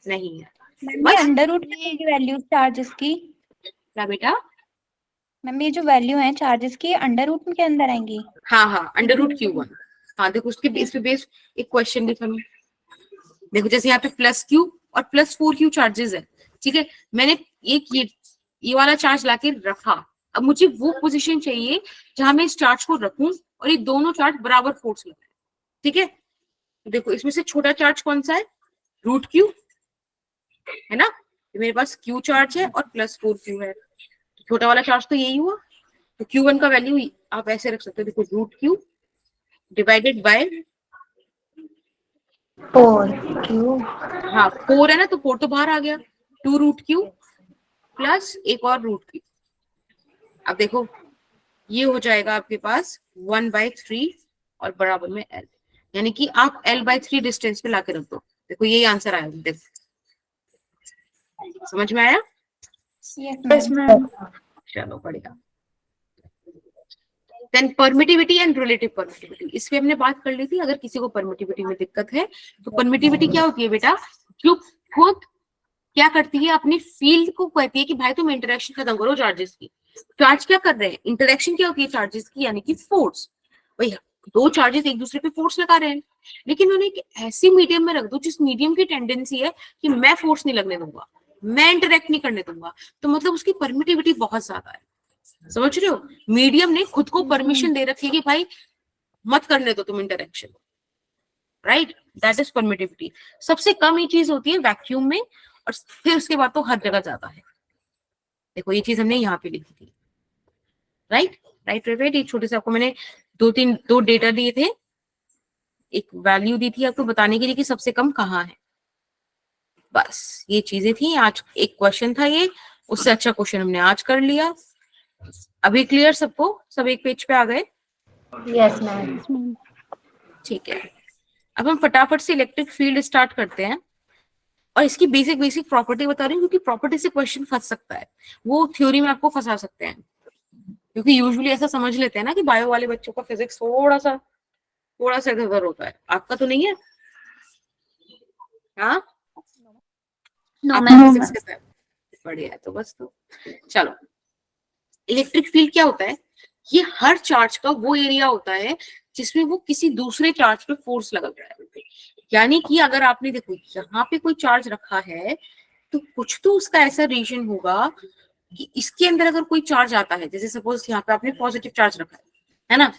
नहीं है मैम ये अंडर रूट की वैल्यू चार्जेस की, क्या बेटा? मैम ये जो वैल्यू है चार्जेस की अंडर रूट के अंदर आएंगी? हाँ हाँ, अंडर रूट Q1। हाँ देखो उसके बेस पे बेस एक क्वेश्चन देखो हमें, देखो जैसे यहाँ पे +Q और +4Q चार्जेस है, ठीक है, मैंने ये वाला चार्ज लाके रखा, अब मुझे वो पोजीशन चाहिए जहां मैं इस चार्ज को रखूं और ये दोनों चार्ज बराबर फोर्स लगाए। ठीक है, देखो इसमें से छोटा चार्ज कौन सा है? √Q है ना, ये मेरे पास Q चार्ज है और +4Q है, छोटा वाला चार्ज तो यही हुआ। तो Q1 का वैल्यू आप ऐसे रख सकते हो, देखो √Q डिवाइडेड बाय 4Q। हाँ 4 है ना, तो 4 तो बाहर आ गया, 2√Q प्लस एक और √Q। अब देखो ये हो जाएगा आपके पास 1/3 और बराबर में L, यानी कि आप L/3 डिस्टेंस पे लाके रख दो। देखो यही आंसर आया, देखो समझ में आया? Yes ma'am. चलो बढ़िया। Then permittivity and relative permittivity, इस पे हमने बात कर ली थी। अगर किसी को परमिटिविटी में दिक्कत है तो परमिटिविटी क्या होती है बेटा? जो खुद क्या करती है, अपनी फील्ड को कहती है कि भाई तुम इंटरेक्शन खत्म करो चार्जेस की। चार्ज क्या कर रहे हैं? इंटरेक्शन क्या होती है चार्जेस की, यानी कि फोर्स। भाई दो चार्जेस एक दूसरे पे फोर्स लगा रहे हैं, लेकिन उन्हें एक ऐसी मीडियम में रख दो जिस मीडियम की टेंडेंसी है कि मैं फोर्स नहीं लगने दूंगा, मैं इंटरेक्ट नहीं करने दूंगा, तो मतलब उसकी परमिटिविटी बहुत ज्यादा है। समझ रहे हो? मीडियम ने खुद को परमिशन दे रखी है कि भाई मत करने दो तुम interaction, right? That is permittivity. सबसे कम ये चीज होती है वैक्यूम में, और फिर उसके बाद तो हर जगह ज्यादा है। देखो ये चीज हमने यहाँ पे लिखी थी, राइट राइट राइट। एक छोटे से आपको मैंने दो डेटा दिए थे, एक वैल्यू दी थी आपको बताने के लिए कि सबसे कम कहाँ है। बस ये चीजें थी। आज एक क्वेश्चन था ये, उससे अच्छा क्वेश्चन हमने आज कर लिया। अभी क्लियर सबको? सब एक पेज पे आ गए? Yes ma'am. ठीक है, अब हम फटाफट से इलेक्ट्रिक फील्ड स्टार्ट करते हैं और इसकी बेसिक प्रॉपर्टी बता रही हूँ, क्योंकि प्रॉपर्टी से क्वेश्चन फंस सकता है, वो थ्योरी में आपको फंसा सकते हैं। क्योंकि यूजुअली ऐसा समझ लेते हैं ना कि बायो वाले बच्चों का फिजिक्स थोड़ा सा इधर होता है, आपका तो नहीं है? हाँ आपका फिजिक्स कैसा है? बढ़िया है। तो बस तो चलो, इलेक्ट्रिक फील्ड क्या होता है? ये हर चार्ज का वो एरिया होता है जिसमें वो किसी दूसरे चार्ज पे फोर्स लगा रहा है। यानी कि अगर आपने देखो यहाँ पे कोई चार्ज रखा है तो कुछ तो उसका ऐसा रीजन होगा कि इसके अंदर अगर कोई चार्ज आता है, जैसे सपोज यहाँ पे आपने पॉजिटिव चार्ज रखा है ना,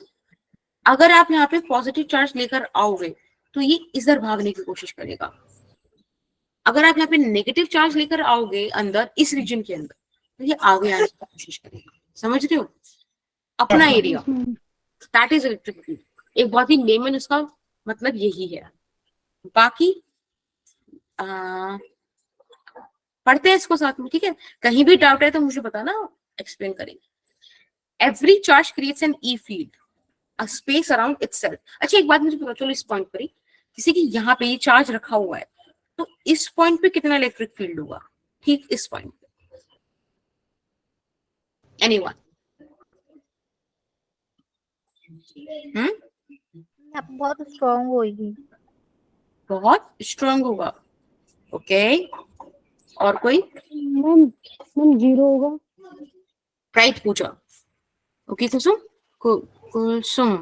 अगर आप यहाँ पे पॉजिटिव चार्ज लेकर आओगे तो ये इधर भागने की कोशिश करेगा। अगर आप यहाँ पे नेगेटिव चार्ज लेकर आओगे अंदर इस रीजन के अंदर, तो ये आगे आने की कोशिश करेगा। समझ रहे हो? अपना area, that is electric field. एक बहुत ही लेमन उसका मतलब यही है। बाकी पढ़ते हैं इसको साथ में, ठीक है? कहीं भी डाउट है तो मुझे बताना, एक्सप्लेन करेंगे। Every charge creates an E field, a space around itself. अच्छा एक बात मुझे पता चलो इस पॉइंट पर ही, किसी की यहाँ पे ये चार्ज रखा हुआ है तो इस पॉइंट पे कितना इलेक्ट्रिक फील्ड होगा? ठीक इस पॉइंट पे। एनीवन? बहुत स्ट्रॉन्ग होगी। बहुत स्ट्रांग होगा। ओके, और कोई? मैम 0 होगा। राइट पूछा। ओके कुसुम, कुसुम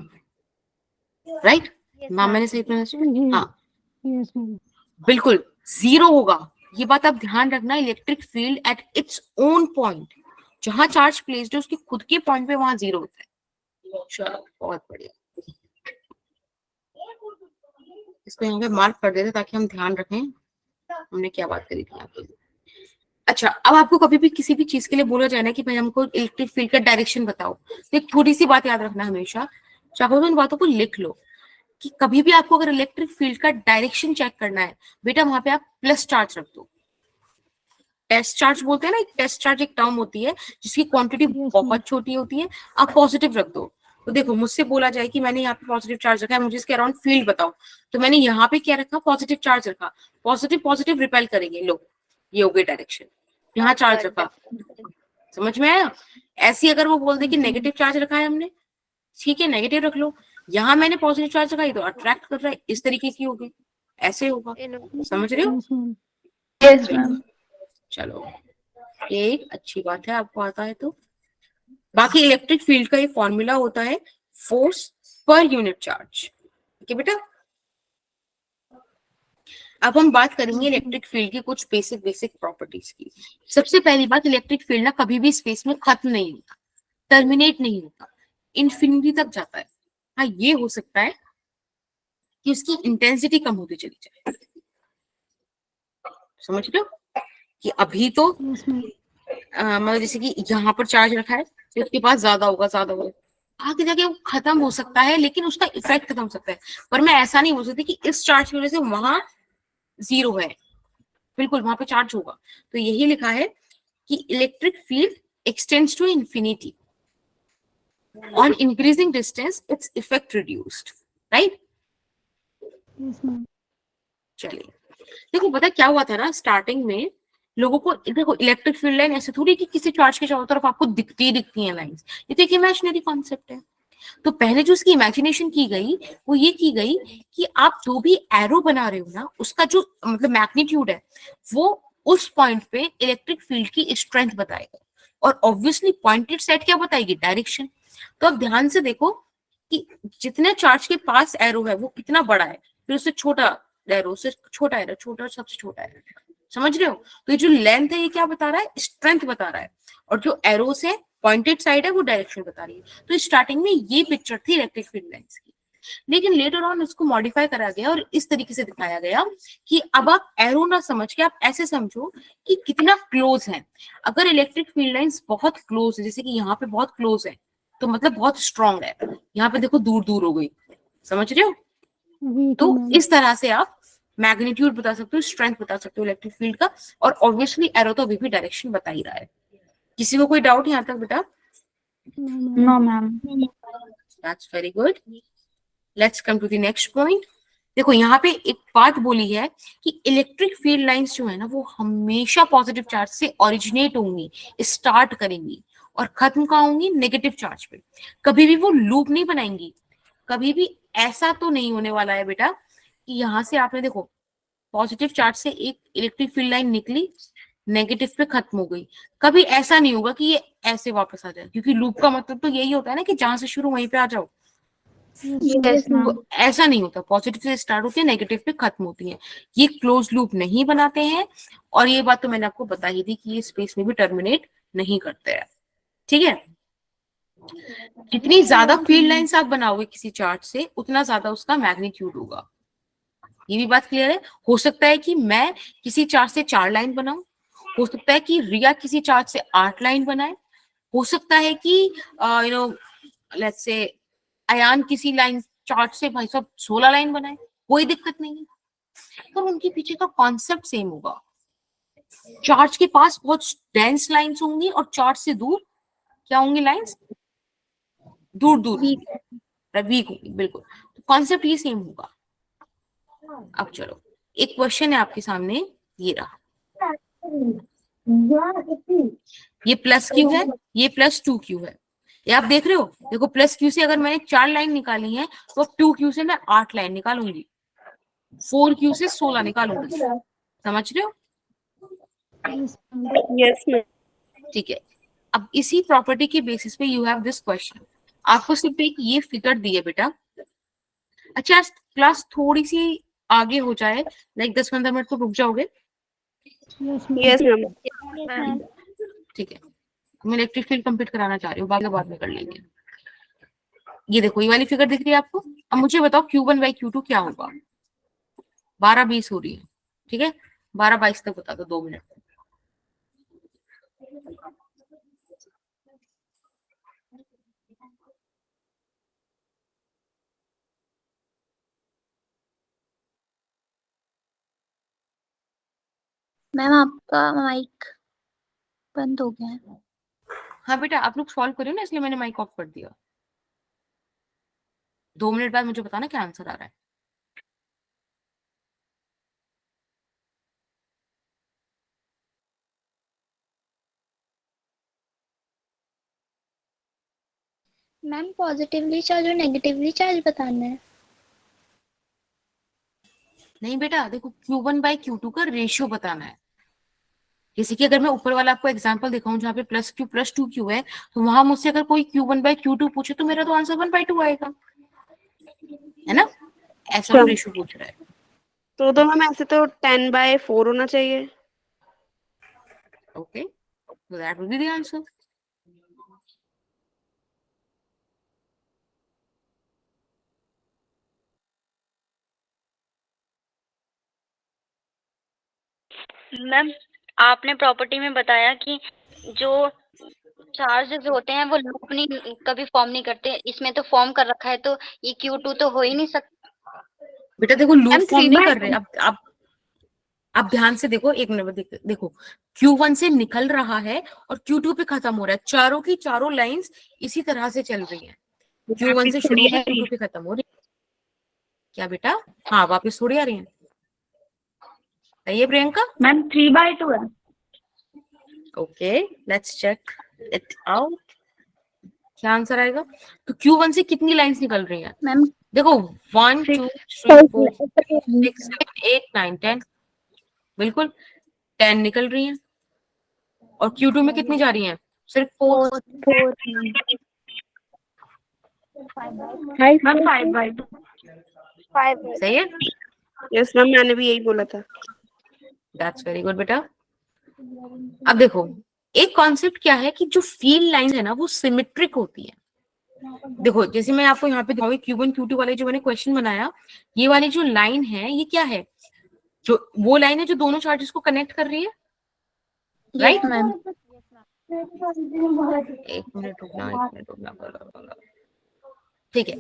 राइट? नाम मैंने सही प्रोनाउंस? हाँ यस मैम। बिल्कुल 0 होगा। ये बात आप ध्यान रखना, electric field at its own point, जहां चार्ज प्लेस्ड है उसके खुद के पॉइंट पे वहां 0 होता है। चलो बहुत बढ़िया, इसको यहाँ पे मार्क कर देते ताकि हम ध्यान रखें हमने क्या बात करी थी यहाँ पे। अच्छा, अब आपको कभी भी किसी भी चीज के लिए बोला जाए ना कि भाई हमको इलेक्ट्रिक फील्ड का डायरेक्शन बताओ, तो एक थोड़ी सी बात याद रखना हमेशा, चाहो तो इन बातों को लिख लो कि कभी भी आपको अगर इलेक्ट्रिक फील्ड का डायरेक्शन चेक करना है बेटा, वहां पे आप प्लस चार्ज रख दो। टेस्ट चार्ज बोलते हैं ना, एक टेस्ट चार्ज एक टर्म होती है जिसकी क्वांटिटी बहुत छोटी होती है, आप पॉजिटिव रख दो। तो देखो मुझसे बोला जाए कि मैंने यहाँ पे पॉजिटिव चार्ज रखा है, मुझे इसके अराउंड फील्ड बताओ, तो मैंने यहाँ पे क्या रखा, पॉजिटिव चार्ज रखा। पॉजिटिव पॉजिटिव रिपेल करेंगे, लो ये हो गई डायरेक्शन, यहाँ चार्ज रखा, समझ में आया। ऐसी अगर वो बोल दे कि नेगेटिव चार्ज रखा है हमने, ठीक है नेगेटिव रख लो, यहाँ मैंने पॉजिटिव चार्ज रखा है तो अट्रैक्ट कर रहा है, इस तरीके की होगी, ऐसे होगा, समझ रहे हो। Yes ma'am. Yes ma'am. चलो ये एक अच्छी बात है, आपको आता है तो। बाकी इलेक्ट्रिक फील्ड का ये फॉर्मूला होता है फोर्स पर यूनिट चार्ज, ठीक है बेटा। अब हम बात करेंगे इलेक्ट्रिक फील्ड की कुछ बेसिक बेसिक प्रॉपर्टीज की। सबसे पहली बात, इलेक्ट्रिक फील्ड ना कभी भी स्पेस में खत्म नहीं होता, टर्मिनेट नहीं होता, इन्फिनिटी तक जाता है। हाँ ये हो सकता है कि उसकी इंटेंसिटी कम होती चली जाए, समझ रहे हो कि अभी तो यस मैम। मतलब जैसे कि यहाँ पर चार्ज रखा है तो उसके पास ज्यादा होगा, आगे जाके वो खत्म हो सकता है, लेकिन उसका इफेक्ट खत्म हो सकता है। पर मैं ऐसा नहीं बोल सकती कि इस चार्ज की वजह से वहां जीरो है, बिल्कुल वहां पे चार्ज होगा। तो यही लिखा है कि electric field extends to infinity, on increasing distance its effect reduced, right. Yes ma'am. चलिए देखो पता क्या हुआ था ना, स्टार्टिंग में लोगों को, देखो इलेक्ट्रिक फील्ड लाइन ऐसे थोड़ी कि किसी चार्ज के चारों तरफ आपको दिखती है लाइंस, ये तो एक इमेजिनरी कॉन्सेप्ट है। तो पहले जो उसकी इमेजिनेशन की गई वो ये की गई कि आप जो भी एरो बना रहे हो ना, उसका जो मतलब मैग्नीट्यूड है वो उस पॉइंट पे इलेक्ट्रिक फील्ड की स्ट्रेंथ बताएगा, और ऑब्वियसली पॉइंटेड सेट क्या बताएगी, डायरेक्शन। तो अब ध्यान से देखो कि जितने चार्ज के पास एरो है वो कितना बड़ा है, फिर उससे छोटा एरो, से छोटा एरो, छोटा सबसे छोटा एरो, समझ रहे हो। तो ये जो लेंथ है ये क्या बता रहा है, स्ट्रेंथ बता रहा है, और जो एरोस है पॉइंटेड साइड है वो डायरेक्शन बता रही है। तो स्टार्टिंग में ये पिक्चर थी इलेक्ट्रिक फील्ड लाइंस की, लेकिन लेटर ऑन इसको मॉडिफाई करा गया और इस तरीके से दिखाया गया कि अब आप एरो ना समझ के आप ऐसे समझो कि कितना क्लोज है। अगर इलेक्ट्रिक फील्ड लाइंस बहुत क्लोज है, जैसे कि यहाँ पे बहुत क्लोज है, तो मतलब बहुत स्ट्रांग है, यहाँ पे देखो दूर दूर हो गई, समझ रहे हो। वीक तो मैम। इस तरह से आप मैग्नीट्यूड बता सकते हो, स्ट्रेंथ बता सकते हो इलेक्ट्रिक फील्ड का, और ऑब्वियसली एरो तो अभी भी डायरेक्शन बता ही रहा है। किसी को कोई डाउट यहाँ तक बेटा? No ma'am. That's very good. Let's come to the next point. देखो यहाँ पे एक बात बोली है कि इलेक्ट्रिक फील्ड लाइंस जो है ना वो हमेशा पॉजिटिव चार्ज से ओरिजिनेट होंगी, स्टार्ट करेंगी और खत्म कहाँ होंगी, नेगेटिव चार्ज पे। कभी भी वो लूप नहीं बनाएंगी, कभी भी ऐसा तो नहीं होने वाला है बेटा कि यहाँ से आपने देखो पॉजिटिव चार्ज से एक इलेक्ट्रिक फील्ड लाइन निकली, नेगेटिव पे खत्म हो गई। कभी ऐसा नहीं होगा कि ये ऐसे वापस आ जाए, क्योंकि लूप का मतलब तो यही होता है ना कि जहां से शुरू वहीं पे आ जाओ। Yes ma'am. तो ऐसा नहीं होता, पॉजिटिव से स्टार्ट होती है, नेगेटिव पे खत्म होती है। ये क्लोज लूप नहीं बनाते हैं, और ये बात तो मैंने आपको बता ही दी कि ये स्पेस में भी टर्मिनेट नहीं करते हैं, ठीक है। जितनी ज्यादा फील्ड लाइंस आप बनाओगे किसी चार्ज से, उतना ज्यादा उसका मैग्नीट्यूड होगा। ये भी बात क्लियर है। हो सकता है कि मैं किसी चार्ज से 4 लाइन बनाऊं, हो सकता है कि रिया किसी चार्ज से 8 लाइन बनाए, हो सकता है कि you know let's say Ayan किसी लाइन चार्ज से भाई साहब 16 लाइन बनाए, कोई दिक्कत नहीं है, पर उनके पीछे का कॉन्सेप्ट सेम होगा। चार्ज के पास बहुत डेंस लाइंस होंगी और चार्ज से दूर क्या होंगी लाइंस, दूर दूर वीक होंगी, बिल्कुल। तो कॉन्सेप्ट ये सेम होगा। अब चलो एक क्वेश्चन है आपके सामने, ये रहा, ये प्लस क्यू है, ये प्लस 2 क्यू है। ये आप देख रहे हो, देखो प्लस क्यू से अगर मैंने 4 लाइन निकाली है तो अब 2 क्यू से मैं 8 लाइन निकालूंगी, 4 क्यू से 16 निकालूंगी, समझ रहे हो। Yes ma'am. ठीक है, अब इसी प्रॉपर्टी के बेसिस पे यू हैव दिस क्वेश्चन। आपको सिर्फ एक ये फिगर दी है बेटा। अच्छा क्लास थोड़ी सी आगे हो जाए, लाइक 10-15 मिनट तो रुक जाओगे? Yes ma'am. ठीक है, मैं इलेक्ट्रिक फील्ड कंप्लीट कराना चाह रही हूँ, बाकी बाद में कर लेंगे। ये देखो ये वाली फिगर दिख रही है आपको। अब मुझे बताओ Q1/Q2 क्या होगा। 12:20 हो रही है, ठीक है, 12:22 तक बता दो, 2 मिनट। मैम आपका माइक बंद हो गया है। हाँ बेटा आप लोग सॉल्व करो ना, इसलिए मैंने माइक ऑफ कर दिया। 2 मिनट बाद मुझे बताना क्या आंसर आ रहा है। मैम पॉजिटिवली चार्ज और नेगेटिवली चार्ज बताना है। नहीं बेटा, देखो Q1/Q2 का रेशियो बताना है। जैसे कि अगर मैं ऊपर वाला आपको एग्जांपल दिखाऊं जहाँ पे +Q + 2Q है, तो वहां मुझसे अगर कोई Q1/Q2 पूछे तो मेरा तो आंसर 1/2 आएगा, है ना? ऐसा वो रेशियो पूछ रहा है। तो मैम ऐसे तो 10/4 होना चाहिए। Okay, so that will be the answer. Ma'am आपने प्रॉपर्टी में बताया कि जो चार्जेस होते हैं वो लूप नहीं कभी फॉर्म नहीं करते, इसमें तो फॉर्म कर रखा है, तो ये Q2 तो हो ही नहीं सकता। बेटा देखो लूप मैम फॉर्म नहीं 3/2 कर रहे। अब आप ध्यान से देखो, एक मिनट देखो, Q1 से निकल रहा है और Q2 पे खत्म हो रहा है। चारों की चारों लाइंस इसी तरह से चल रही हैं। Q1 से शुरू होकर Q2 पे खत्म हो रही है। क्या बेटा? हाँ, वापस थोड़ी आ रही है। सही है प्रियंका? मैम 3/2 है। Okay, let's check it out. क्या आंसर आएगा? तो Q1 से कितनी लाइंस निकल रही हैं? मैम देखो 1 2 3 4 5 6 7 8 9 10, बिल्कुल 10 निकल रही हैं। और Q2 में कितनी जा रही हैं? सिर्फ 4। 4 मैम 5/2। 5 सही है? यस मैम, मैंने भी यही बोला था। दैट्स वेरी गुड बेटा। अब देखो, एक कॉन्सेप्ट क्या है कि जो फील्ड लाइन है ना वो सिमेट्रिक होती है। देखो जैसे मैं आपको यहाँ पे दिखाऊंगी Q1 Q2 वाले जो मैंने क्वेश्चन बनाया, ये वाली जो लाइन है ये क्या है? जो वो लाइन है जो दोनों चार्जेस को कनेक्ट कर रही है, राइट? मैम। एक मिनट रुकना। ठीक है,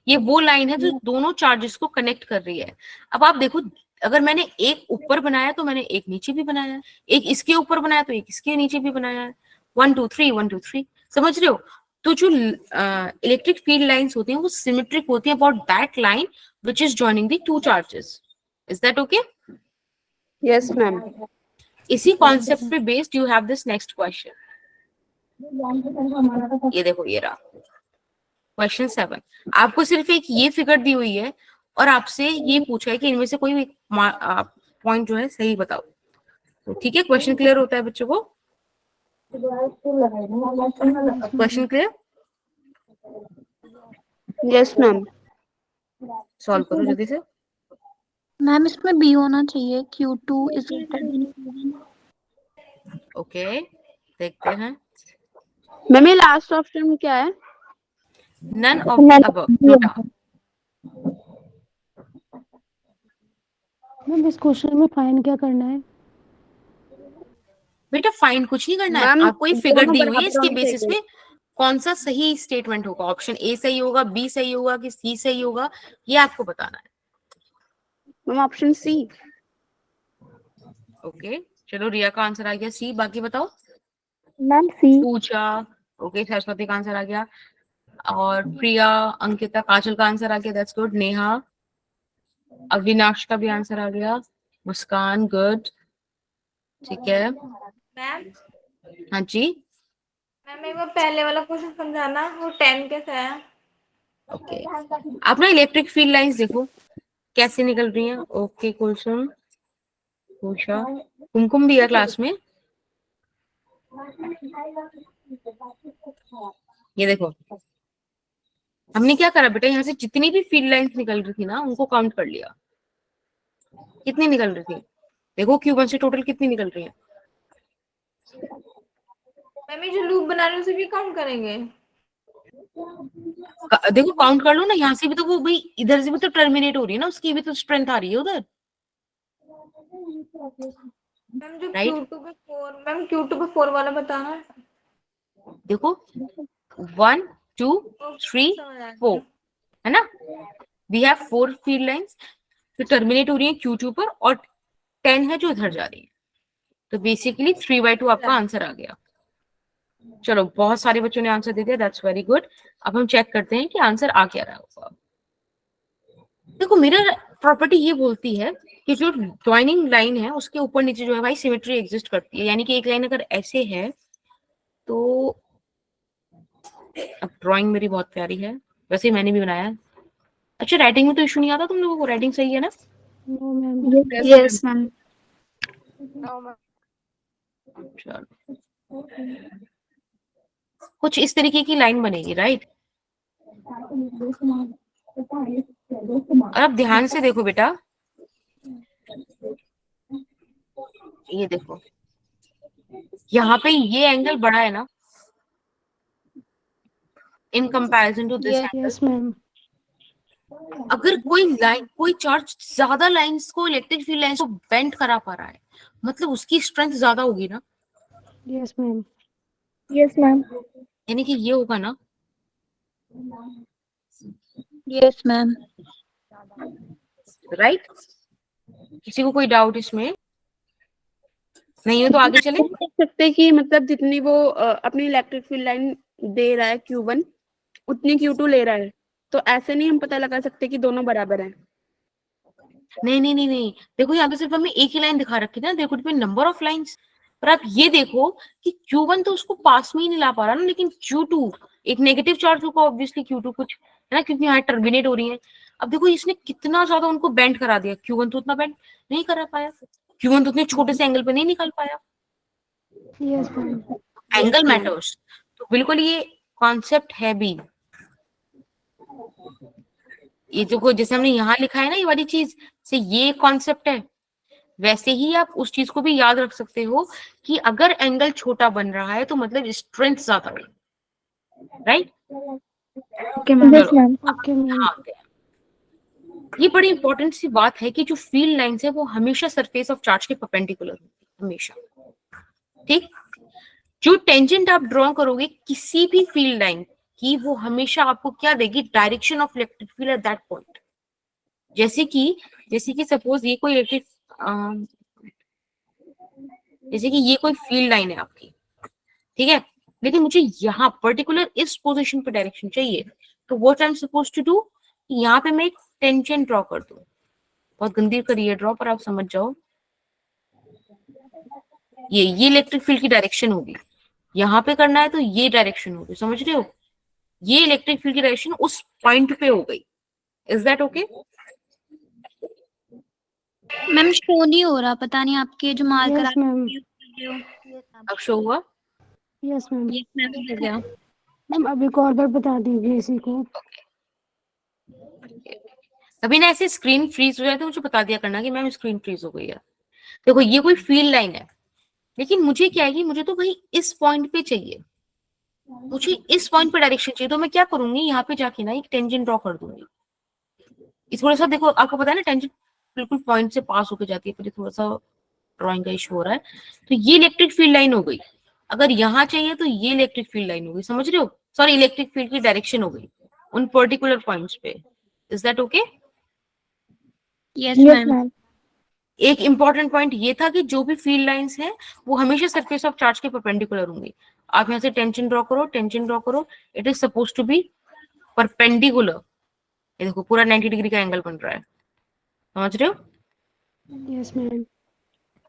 ये वो लाइन है जो दोनों चार्जेस को कनेक्ट कर रही है। अब आप देखो, अगर मैंने एक ऊपर बनाया तो मैंने एक नीचे भी बनाया है, एक इसके ऊपर बनाया तो एक इसके नीचे भी बनाया है। 1 2 3 1 2 3, समझ रहे हो? तो जो इलेक्ट्रिक फील्ड लाइंस होती हैं वो सिमेट्रिक होती हैं about that line which is joining the two charges. Is that okay? Yes ma'am. इसी कॉन्सेप्ट पे based you have this next question. ये देखो, ये रहा क्वेश्चन 7। आपको सिर्फ एक ये फिगर दी हुई है और आपसे ये पूछा है कि इनमें से कोई पॉइंट जो है सही बताओ। तो ठीक है, क्वेश्चन क्लियर होता है बच्चों को? Question clear? Yes ma'am. Solve करो जल्दी से। मैम इसमें बी होना चाहिए। Q2 इज ओके, देखते हैं। मैम ये लास्ट ऑप्शन क्या है? None of the above NOTA. Ma'am इस क्वेश्चन में फाइंड क्या करना है? बेटा फाइंड कुछ नहीं करना है, मैम आपको एक फिगर दोनों दी हुई है, बराबर इसके होने बेसिस चाहिए। पे कौन सा सही स्टेटमेंट होगा। ऑप्शन ए सही होगा, बी सही होगा कि सी सही होगा, ये आपको बताना है। Ma'am option C. ओके, चलो रिया का आंसर आ गया सी, बाकी बताओ। मैम सी। पूछा, ओके, सरस्वती का आंसर आ गया, और प्रिया, अंकिता, काजल का आंसर आ गया, दैट्स गुड। नेहा, अविनाश का भी आंसर आ गया, मुस्कान, गुड, ठीक है। मैम हाँ जी, मैम एक बार पहले वाला क्वेश्चन समझाना, वो 10 कैसे आया? ओके। आप ना इलेक्ट्रिक फील्ड लाइंस देखो कैसे निकल रही हैं। ओके कुलसुम, उषा, कुमकुम भी है क्लास में। ये देखो, हमने क्या करा बेटा, यहाँ से जितनी भी फील्ड लाइंस निकल रही थी ना उनको काउंट कर लिया। कितनी निकल रही थी? देखो Q1 से टोटल कितनी निकल रही है। मैम ये जो लूप बना रहे हैं उसे भी काउंट करेंगे? देखो काउंट कर लो ना, यहाँ से भी तो वो भाई इधर से भी तो टर्मिनेट हो रही है ना, उसकी भी तो स्ट्रेंथ आ रही है उधर, मैम जो राइट? Q2 पे 4, मैम Q2 पे 4 वाला बताना। देखो 1 2 3 4, है ना? वी हैव 4 फील्ड लाइंस जो टर्मिनेट हो रही है Q2 पर, और 10 है जो इधर जा रही है। तो बेसिकली 3/2 आपका आंसर आ गया। चलो, बहुत सारे बच्चों ने आंसर दे दिया, दैट्स वेरी गुड। अब हम चेक करते हैं कि आंसर आ क्या रहा होगा। देखो मिरर प्रॉपर्टी ये बोलती है कि जो ज्वाइनिंग लाइन है उसके ऊपर नीचे जो है भाई सिमेट्री एग्जिस्ट करती है, यानी कि एक लाइन अगर ऐसे है तो, अब ड्राइंग मेरी बहुत प्यारी है, वैसे मैंने भी बनाया है। अच्छा राइटिंग में तो इशू नहीं आता तुम लोगों को, राइटिंग सही है ना? No ma'am. Yes ma'am. चलो कुछ इस तरीके की लाइन बनेगी, राइट? और अब ध्यान से देखो बेटा, ये देखो यहाँ पे ये एंगल बड़ा है ना in comparison to this angle. Yes ma'am. अगर कोई लाइन, कोई चार्ज ज्यादा लाइंस को, इलेक्ट्रिक फील्ड लाइंस को बेंड करा पा रहा है, मतलब उसकी स्ट्रेंथ ज्यादा होगी ना, यस मैम। Yes ma'am. यानी कि ये होगा ना, यस मैम। राइट? किसी को कोई डाउट इसमें नहीं है तो आगे चले। देख सकते कि मतलब जितनी वो अपनी इलेक्ट्रिक फील्ड लाइन दे रहा है Q1 उतनी Q2 ले रहा है, तो ऐसे नहीं हम पता लगा सकते कि दोनों बराबर हैं। नहीं नहीं नहीं नहीं, देखो यहाँ पे सिर्फ हमें एक ही लाइन दिखा रखी है ना, देखो it mean number of lines. पर आप ये देखो कि Q1 तो उसको पास में ही नहीं ला पा रहा ना, लेकिन Q2 एक नेगेटिव चार्ज होगा ऑब्वियसली, Q2 कुछ है ना, क्योंकि यहाँ टर्मिनेट हो रही है। अब देखो इसने कितना ज्यादा उनको बेंड करा दिया, Q1 तो उतना बेंड नहीं करा पाया, Q1 तो उतने छोटे से एंगल पे नहीं निकाल पाया। Yes ma'am. एंगल मैटर्स, तो बिल्कुल ये कॉन्सेप्ट है भी। ये जो जैसे हमने यहाँ लिखा है ना ये वाली चीज से, ये कॉन्सेप्ट है, वैसे ही आप उस चीज को भी याद रख सकते हो कि अगर एंगल छोटा बन रहा है तो मतलब स्ट्रेंथ ज्यादा है, right? Okay ma'am. Yes ma'am. Okay ma'am. हाँ, ये बड़ी इंपॉर्टेंट सी बात है कि जो फील्ड लाइंस है वो हमेशा सरफेस ऑफ चार्ज के परपेंडिकुलर होती है, हमेशा। ठीक, जो टेंजेंट आप ड्रॉ करोगे किसी भी फील्ड लाइन की, वो हमेशा आपको क्या देगी? Direction of electric field at that point. जैसे कि सपोज ये कोई इलेक्ट्रिक, जैसे कि ये कोई फील्ड लाइन है आपकी, ठीक है, लेकिन मुझे यहाँ पर्टिकुलर इस पोजीशन पे डायरेक्शन चाहिए, तो what I am suppose to do, यहाँ पे मैं एक टेंजेंट ड्रॉ कर दूं। बहुत गंदी करिए ड्रॉ, पर आप समझ जाओ, ये इलेक्ट्रिक फील्ड की डायरेक्शन होगी, यहाँ पे करना है तो ये डायरेक्शन होगी, समझ रहे हो? ये इलेक्ट्रिक फील्ड की डायरेक्शन उस पॉइंट पे हो गई। Is that okay? Ma'am show नहीं हो रहा, पता नहीं आपके जो मार्कर यस मैम। अब शो हुआ? Yes ma'am. यस मैम हो गया। मैम अब एक और बार बता दीजिए इसी को। कभी ना ऐसे स्क्रीन फ्रीज हो जाए तो मुझे बता दिया करना कि मैम स्क्रीन फ्रीज हो गई है। देखो ये कोई फील्ड लाइन है, लेकिन मुझे क्या है कि मुझे तो भाई इस पॉइंट पे चाहिए, मुझे इस पॉइंट पे डायरेक्शन चाहिए, तो मैं क्या करूंगी, यहाँ पे जाके ना एक टेंजेंट ड्रॉ कर दूंगी। इस थोड़ा सा देखो, आपको पता है ना टेंजेंट बिल्कुल पॉइंट से पास होकर जाती है, फिर थोड़ा सा ड्राइंग का इशू हो रहा है। तो ये इलेक्ट्रिक फील्ड लाइन हो गई, अगर यहाँ चाहिए तो ये इलेक्ट्रिक फील्ड लाइन हो गई, समझ रहे हो? सॉरी, इलेक्ट्रिक फील्ड की डायरेक्शन हो गई उन पर्टिकुलर पॉइंट्स पे। Is that okay? Yes ma'am. एक इंपॉर्टेंट पॉइंट ये था कि जो भी फील्ड लाइंस हैं वो हमेशा सरफेस ऑफ चार्ज के परपेंडिकुलर होंगी। आप यहाँ से टेंशन ड्रॉ करो, it is suppose to be perpendicular. ये देखो पूरा 90 डिग्री का एंगल बन रहा है, समझ रहे हो? Yes ma'am.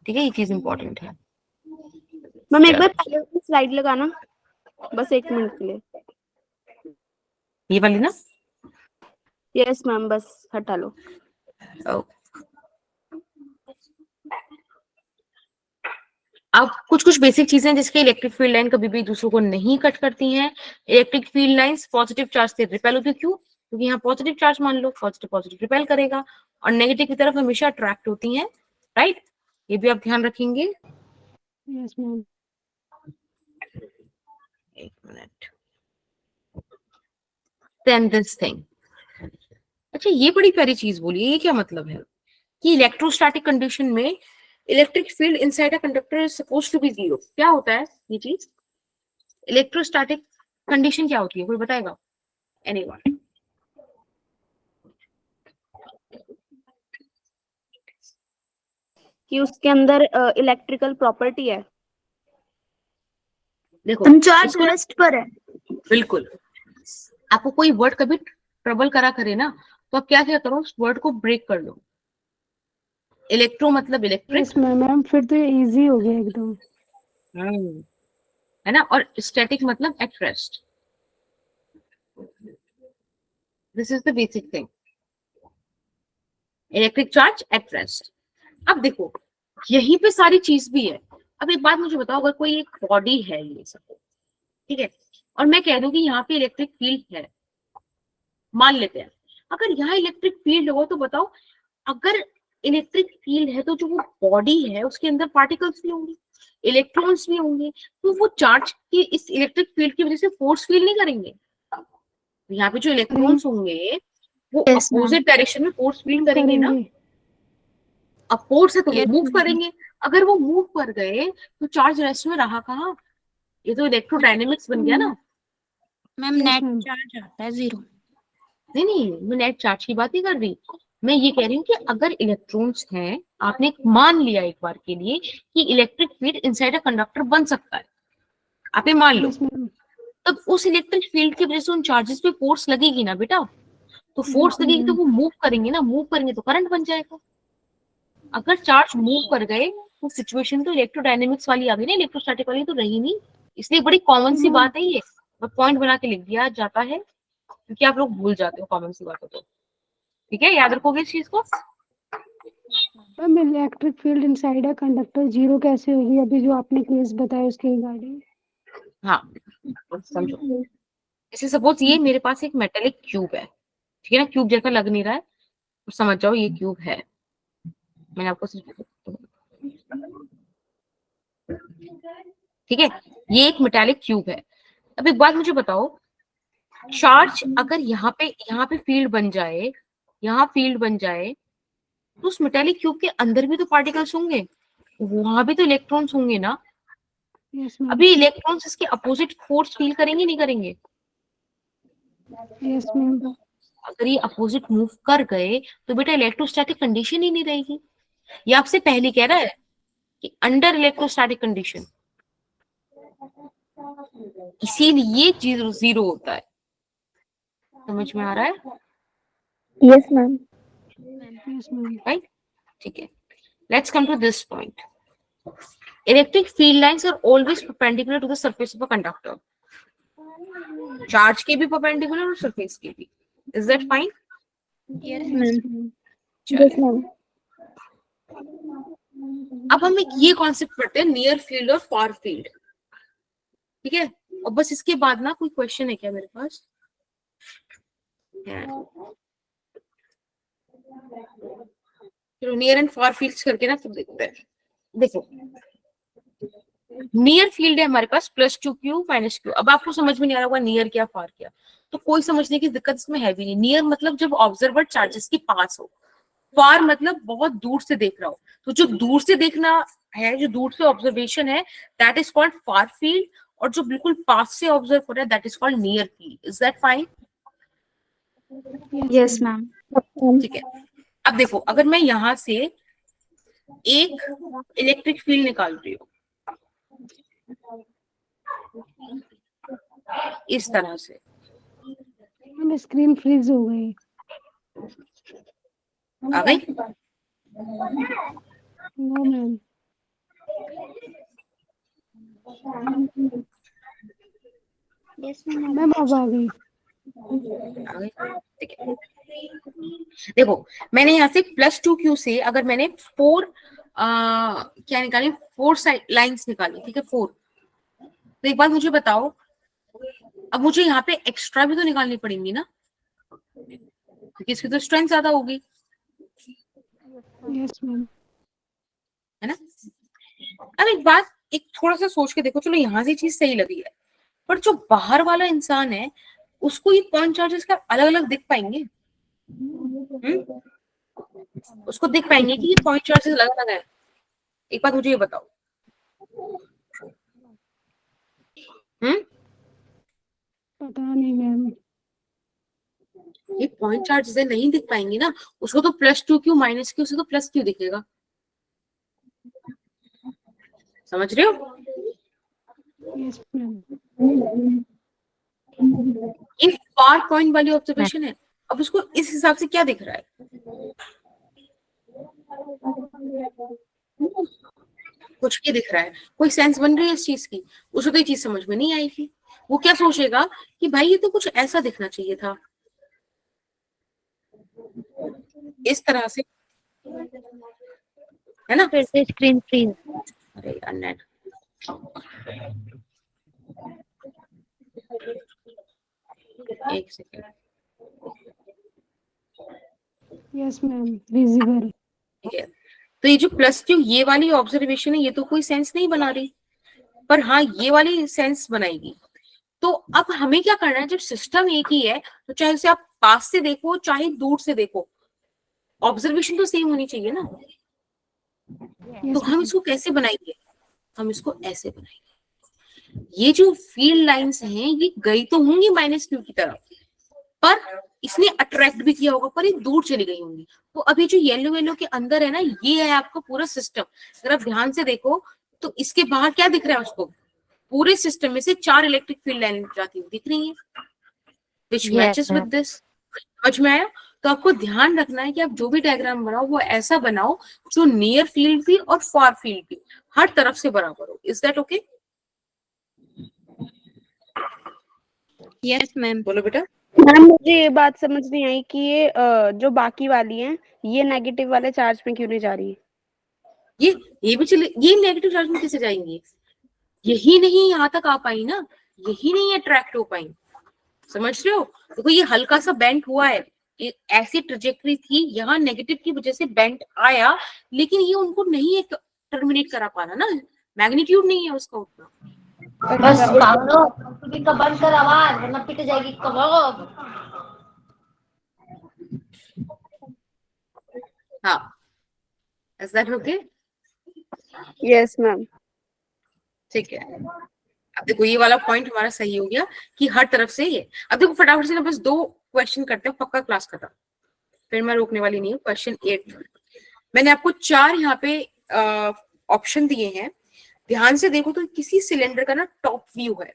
ठीक है, ये चीज इंपॉर्टेंट है। मैम एक बार पहले वाली स्लाइड लगाना, बस 1 मिनट के लिए। ये वाली ना? यस मैम, बस हटा लो। अब कुछ बेसिक चीजें जिसके इलेक्ट्रिक फील्ड लाइन कभी भी दूसरों को नहीं कट करती हैं। Electric field lines positive charge से रिपेल होती है, क्यों? क्योंकि यहाँ पॉजिटिव चार्ज मान लो, पॉजिटिव रिपेल करेगा और नेगेटिव की तरफ हमेशा अट्रैक्ट होती हैं, राइट? ये भी आप ध्यान रखेंगे। Yes ma'am. एक मिनट। देन दिस थिंग, अच्छा ये बड़ी प्यारी चीज बोली, ये क्या मतलब है कि इलेक्ट्रोस्टैटिक कंडीशन में electric field inside a conductor is supposed to be zero. क्या होता है ये चीज? इलेक्ट्रोस्टैटिक कंडीशन क्या होती है, कोई बताएगा? एनीवन? कि उसके अंदर इलेक्ट्रिकल प्रॉपर्टी है। देखो चार्ज रेस्ट पर है। बिल्कुल, आपको कोई वर्ड कभी ट्रबल करा करे ना, तो अब क्या क्या करो, उस वर्ड को ब्रेक कर लो। इलेक्ट्रो मतलब इलेक्ट्रिक, यस मैम। मैम फिर तो ये इजी हो गया एकदम। है ना, और स्टैटिक मतलब at rest. This is the basic thing, electric charge at rest. अब देखो यहीं पे सारी चीज भी है। अब एक बात मुझे बताओ, अगर कोई एक बॉडी है ये सब, ठीक है, और मैं कह दूं कि यहाँ पे इलेक्ट्रिक फील्ड है, मान लेते हैं, अगर यहाँ इलेक्ट्रिक फील्ड हो तो बताओ, अगर इलेक्ट्रिक फील्ड है तो जो वो बॉडी है उसके अंदर पार्टिकल्स भी होंगे, इलेक्ट्रॉन्स भी होंगे, तो वो चार्ज की इस इलेक्ट्रिक फील्ड की वजह से फोर्स फील नहीं करेंगे। यहाँ पे जो इलेक्ट्रॉन्स होंगे वो Yes, ma'am. अपोजिट डायरेक्शन में फोर्स फील करेंगे ना, करेंगे। अब फोर्स है तो वो Yes, मूव ma'am. करेंगे। अगर वो मूव कर गए तो चार्ज रेस्ट में रहा कहाँ, ये तो इलेक्ट्रोडायनेमिक्स बन गया ना। Ma'am Yes, net ma'am. Charge आता है 0। नहीं, मैं नेट चार्ज की बात नहीं कर रही, मैं ये कह रही हूँ कि अगर इलेक्ट्रॉन्स हैं, आपने मान लिया एक बार के लिए कि electric field inside a conductor बन सकता है, आपने मान लो, यस मैम। तब उस इलेक्ट्रिक फील्ड की वजह से उन चार्जेस पे फोर्स लगेगी ना बेटा, तो फोर्स लगेगी तो वो मूव करेंगे ना, मूव करेंगे तो करंट बन जाएगा। अगर चार्ज मूव कर गए तो सिचुएशन तो इलेक्ट्रोडायनेमिक्स वाली आ गई ना, इलेक्ट्रोस्टैटिक वाली तो रही नहीं। इसलिए बड़ी कॉमन सी बात है ये, और पॉइंट बना के लिख दिया जाता है क्योंकि आप लोग भूल जाते हो कॉमन सी बातों को। ठीक है, याद रखोगे इस चीज को। Ma'am electric field inside a conductor 0 कैसे होगी, अभी जो आपने केस बताया उसके रिगार्डिंग। हाँ समझो, जैसे सपोज ये मेरे पास एक मेटेलिक क्यूब है, ठीक है ना, क्यूब जैसा लग नहीं रहा है, तो समझ जाओ ये क्यूब है। मैंने आपको सिर्फ, ठीक है, ये एक मेटालिक क्यूब है। अब एक बात मुझे बताओ, चार्ज अगर यहाँ पे फील्ड बन जाए, यहाँ फील्ड बन जाए, तो उस मेटालिक क्यूब के अंदर भी तो पार्टिकल्स होंगे, वहां भी तो इलेक्ट्रॉन्स होंगे ना। Yes ma'am. अभी इलेक्ट्रॉन्स इसके अपोजिट फोर्स फील करेंगे नहीं करेंगे? Yes ma'am. अगर ये अपोजिट मूव कर गए तो बेटा इलेक्ट्रोस्टैटिक कंडीशन ही नहीं रहेगी। ये आपसे पहले कह रहा है कि अंडर इलेक्ट्रोस्टैटिक कंडीशन, इसीलिए जीरो जीरो होता है। समझ में आ रहा है? Yes ma'am. Yes ma'am. Right, ठीक है, let's come to this point. Electric field lines are always perpendicular to the surface of a conductor. Charge के भी परपेंडिकुलर और सरफेस के भी। Is that fine? Yes ma'am. चलिए, यस मैम। अब हम एक ये कॉन्सेप्ट पढ़ते हैं, नियर फील्ड और फार फील्ड। ठीक है, और बस इसके बाद ना कोई क्वेश्चन है क्या मेरे पास? चलो नियर एंड फार फील्ड्स करके ना फिर देखते हैं। देखो नियर फील्ड है हमारे पास +2q -q। अब आपको समझ में नहीं आ रहा होगा नियर क्या फार क्या, तो कोई समझने की दिक्कत इसमें है भी नहीं। नियर मतलब जब ऑब्जर्वर चार्जेस के पास हो, फार मतलब बहुत दूर से देख रहा हो। तो जो दूर से देखना है, जो दूर से ऑब्जर्वेशन है, that is called far field, और जो बिल्कुल पास से ऑब्जर्व हो रहा है that is called near field. Is that fine? Yes ma'am. ठीक है, अब देखो अगर मैं यहां से एक इलेक्ट्रिक फील्ड निकाल रही हूँ इस तरह से, मैम स्क्रीन फ्रीज हो गई। आ गई? No ma'am. Yes ma'am. Ma'am अब आ गई। आ गई? ठीक है, देखो मैंने यहाँ से +2q से अगर मैंने 4 क्या निकाली, 4 लाइंस निकाली, ठीक है 4। तो एक बात मुझे बताओ, अब मुझे यहाँ पे एक्स्ट्रा भी तो निकालनी पड़ेंगी ना, क्योंकि इसकी तो स्ट्रेंथ ज्यादा होगी, यस मैम। है ना। अब एक बात, एक थोड़ा सा सोच के देखो, चलो यहाँ से चीज सही लगी है, पर जो बाहर वाला इंसान है उसको ये पॉइंट चार्जेस का अलग अलग दिख पाएंगे? उसको दिख पाएंगे कि ये पॉइंट चार्जेस अलग अलग है? एक बात मुझे ये बताओ। पता नहीं मैम। ये पॉइंट चार्जेस नहीं दिख पाएंगे ना, उसको तो +2q -q से तो +q दिखेगा। समझ रहे हो? Yes ma'am. ये फार पॉइंट वाली ऑब्जर्वेशन है, अब उसको इस हिसाब से क्या दिख रहा है, कुछ भी दिख रहा है, कोई सेंस बन रही है इस चीज की, उसको तो ये चीज समझ में नहीं आएगी। वो क्या सोचेगा कि भाई ये तो कुछ ऐसा दिखना चाहिए था, इस तरह से, है ना। फिर से स्क्रीन फ्रीज। अरे यार नेट, एक सेकेंड, यस मैम, विजिबल। ठीक है। तो ये जो प्लस जो ये वाली ऑब्जर्वेशन है, ये तो कोई सेंस नहीं बना रही, पर हाँ ये वाली सेंस बनाएगी। तो अब हमें क्या करना है, जब सिस्टम एक ही है तो चाहे उसे आप पास से देखो चाहे दूर से देखो, ऑब्जर्वेशन तो सेम होनी चाहिए ना। तो हम इसको कैसे बनाएंगे, हम इसको ऐसे बनाएंगे। ये जो फील्ड लाइंस हैं ये गई तो होंगी माइनस क्यू की तरफ, पर इसने अट्रैक्ट भी किया होगा, पर ये दूर चली गई होंगी। तो अभी जो येलो येलो के अंदर है ना, ये है आपका पूरा सिस्टम। अगर आप ध्यान से देखो तो इसके बाहर क्या दिख रहा है उसको, पूरे सिस्टम में से 4 इलेक्ट्रिक फील्ड लाइन जाती हुई दिख रही है, विच मैचेस विद दिस। समझ में आया। तो आपको ध्यान रखना है कि आप जो भी डायग्राम बनाओ वो ऐसा बनाओ जो नियर फील्ड भी और फार फील्ड भी हर तरफ से बराबर हो। Is that okay? Yes ma'am. बोलो बेटा। मैम मुझे ये बात समझ नहीं आई कि ये जो बाकी वाली हैं ये नेगेटिव वाले चार्ज में क्यों नहीं जा रही है? ये भी चले, ये नेगेटिव चार्ज में कैसे जाएंगे, यही नहीं यहाँ तक आ पाई ना, यही नहीं अट्रैक्ट हो पाई। समझ रहे हो? देखो ये हल्का सा बेंट हुआ है, एक ऐसी ट्रेजेक्टरी थी, यहाँ नेगेटिव की वजह से बेंट आया, लेकिन ये उनको नहीं टर्मिनेट करा पा रहा ना, मैग्नीट्यूड नहीं है उसका उतना। बस पागलो, तू का बंद कर आवाज वरना पिट जाएगी कबाब। हाँ, is that okay? Yes ma'am. ठीक है। अब देखो ये वाला पॉइंट हमारा सही हो गया कि हर तरफ से ये। अब देखो फटाफट से ना बस 2 क्वेश्चन करते हैं, पक्का क्लास खत्म, फिर मैं रोकने वाली नहीं हूँ। क्वेश्चन 8 मैंने आपको 4 यहाँ पे ऑप्शन दिए हैं, ध्यान से देखो तो किसी सिलेंडर का ना टॉप व्यू है।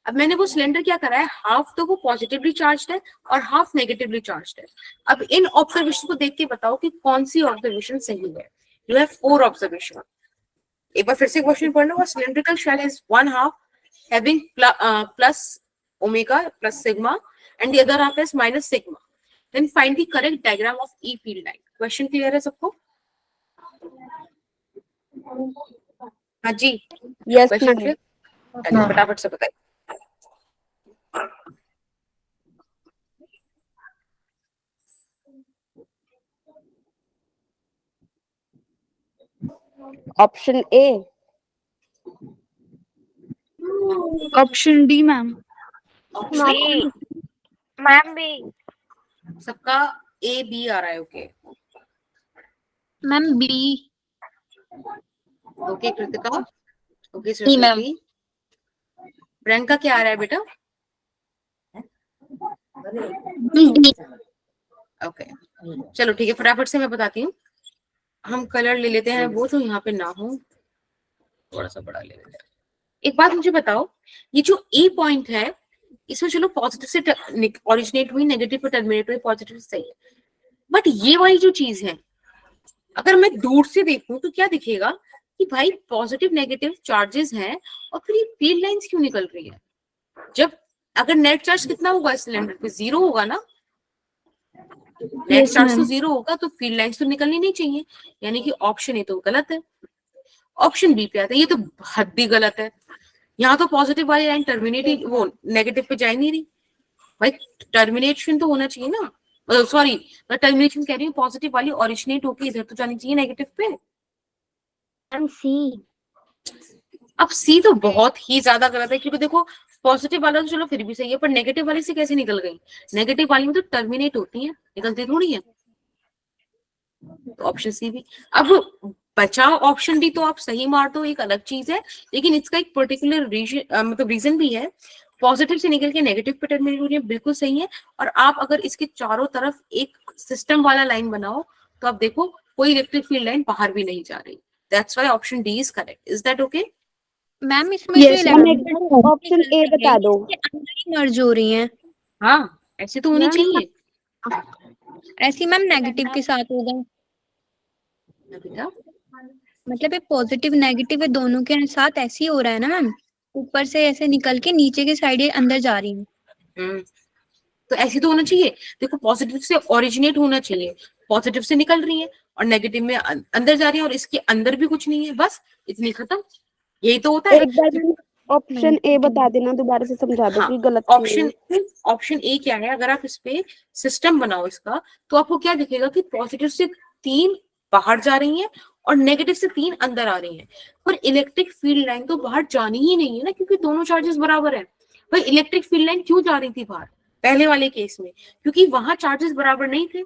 अब मैंने वो सिलेंडर क्या करा है, हाफ तो वो पॉजिटिवली चार्ज्ड है और हाफ नेगेटिवली चार्ज्ड है। अब इन ऑब्जर्वेशन को देख के बताओ कि कौन सी ऑब्जर्वेशन सही है। You have 4 observation. एक बार फिर से क्वेश्चन पढ़ लो। Cylindrical shell has one half having plus omega plus sigma and the other half is minus sigma. Then find the correct diagram of E field line. Question clear है सबको? हाँ जी, यस क्वेश्चन मैम। क्लियर? फटाफट से बताइए। Option A. Option D ma'am. Ma'am भी सबका A B आ रहा है। Okay ma'am B. Okay Kritika, okay जी, मैम। सरस्वती, प्रियंका क्या आ रहा है बेटा? ओके चलो ठीक है, फटाफट से मैं बताती हूँ। हम कलर ले लेते हैं वो जो यहाँ पे ना हो, थोड़ा सा बड़ा ले लेते हैं। एक बात मुझे बताओ, ये जो ए पॉइंट है इसमें चलो पॉजिटिव से ओरिजिनेट हुई, नेगेटिव पे टर्मिनेट हुई, पॉजिटिव से सही है, बट ये वाली जो चीज है अगर मैं दूर से देखूं तो क्या दिखेगा कि भाई पॉजिटिव नेगेटिव चार्जेस हैं और फिर ये फील्ड लाइंस क्यों निकल रही है? जब अगर नेट चार्ज कितना होगा इस सिलेंडर पे, 0 होगा ना, नेट चार्ज तो 0 होगा तो फील्ड लाइंस तो निकलनी नहीं चाहिए, यानी कि ऑप्शन ए तो गलत है। ऑप्शन बी पे आता है, ये तो हद ही गलत है। यहाँ तो पॉजिटिव वाली लाइन टर्मिनेट, वो नेगेटिव पे जा ही नहीं रही। भाई टर्मिनेशन तो होना चाहिए ना, सॉरी मैं टर्मिनेशन कह रही हूँ, पॉजिटिव वाली ओरिजिनेट होके इधर तो जानी चाहिए नेगेटिव पे। सी। अब सी तो बहुत ही ज्यादा गलत है, क्योंकि देखो पॉजिटिव वाला तो चलो फिर भी सही है, पर नेगेटिव वाले से कैसे निकल गई? नेगेटिव वाली में तो टर्मिनेट होती है, निकलती थोड़ी है। तो ऑप्शन सी भी। अब बचा ऑप्शन डी, तो आप सही मार दो, एक अलग चीज है, लेकिन इसका एक पर्टिकुलर मतलब रीजन भी है। पॉजिटिव से निकल के नेगेटिव पे टर्मिनेट हो रही है, बिल्कुल सही है। और आप अगर इसके चारों तरफ एक सिस्टम वाला लाइन बनाओ तो आप देखो कोई इलेक्ट्रिक फील्ड लाइन बाहर भी नहीं जा रही। That's why option D is correct. Is that okay? Ma'am इसमें यस जो मैम, ऑप्शन ए बता दो। अंदर ही मर्ज हो रही हैं। हाँ ऐसे तो होनी मैम, चाहिए। ऐसे मैम नेगेटिव के साथ होगा, बेटा मतलब ये पॉजिटिव नेगेटिव है दोनों के साथ ऐसे ही हो रहा है ना मैम, ऊपर से ऐसे निकल के नीचे के साइड ये अंदर जा रही है। तो ऐसी तो होना चाहिए। देखो पॉजिटिव से ओरिजिनेट होना चाहिए, पॉजिटिव से निकल रही है और नेगेटिव में अंदर जा रही है और इसके अंदर भी कुछ नहीं है, बस इतनी खत्म। यही तो होता है। एक बार ऑप्शन ए बता देना, दोबारा से समझा दो हाँ, कि गलत ऑप्शन ए क्या है? अगर आप इस पे सिस्टम बनाओ इसका, तो आपको क्या दिखेगा कि पॉजिटिव से 3 बाहर जा रही हैं और नेगेटिव से 3 अंदर आ रही हैं। पर इलेक्ट्रिक फील्ड लाइन तो बाहर जानी ही नहीं है ना, क्योंकि दोनों चार्जेस बराबर है। भाई इलेक्ट्रिक फील्ड लाइन क्यों जा रही थी बाहर पहले वाले केस में? क्योंकि वहां चार्जेस बराबर नहीं थे।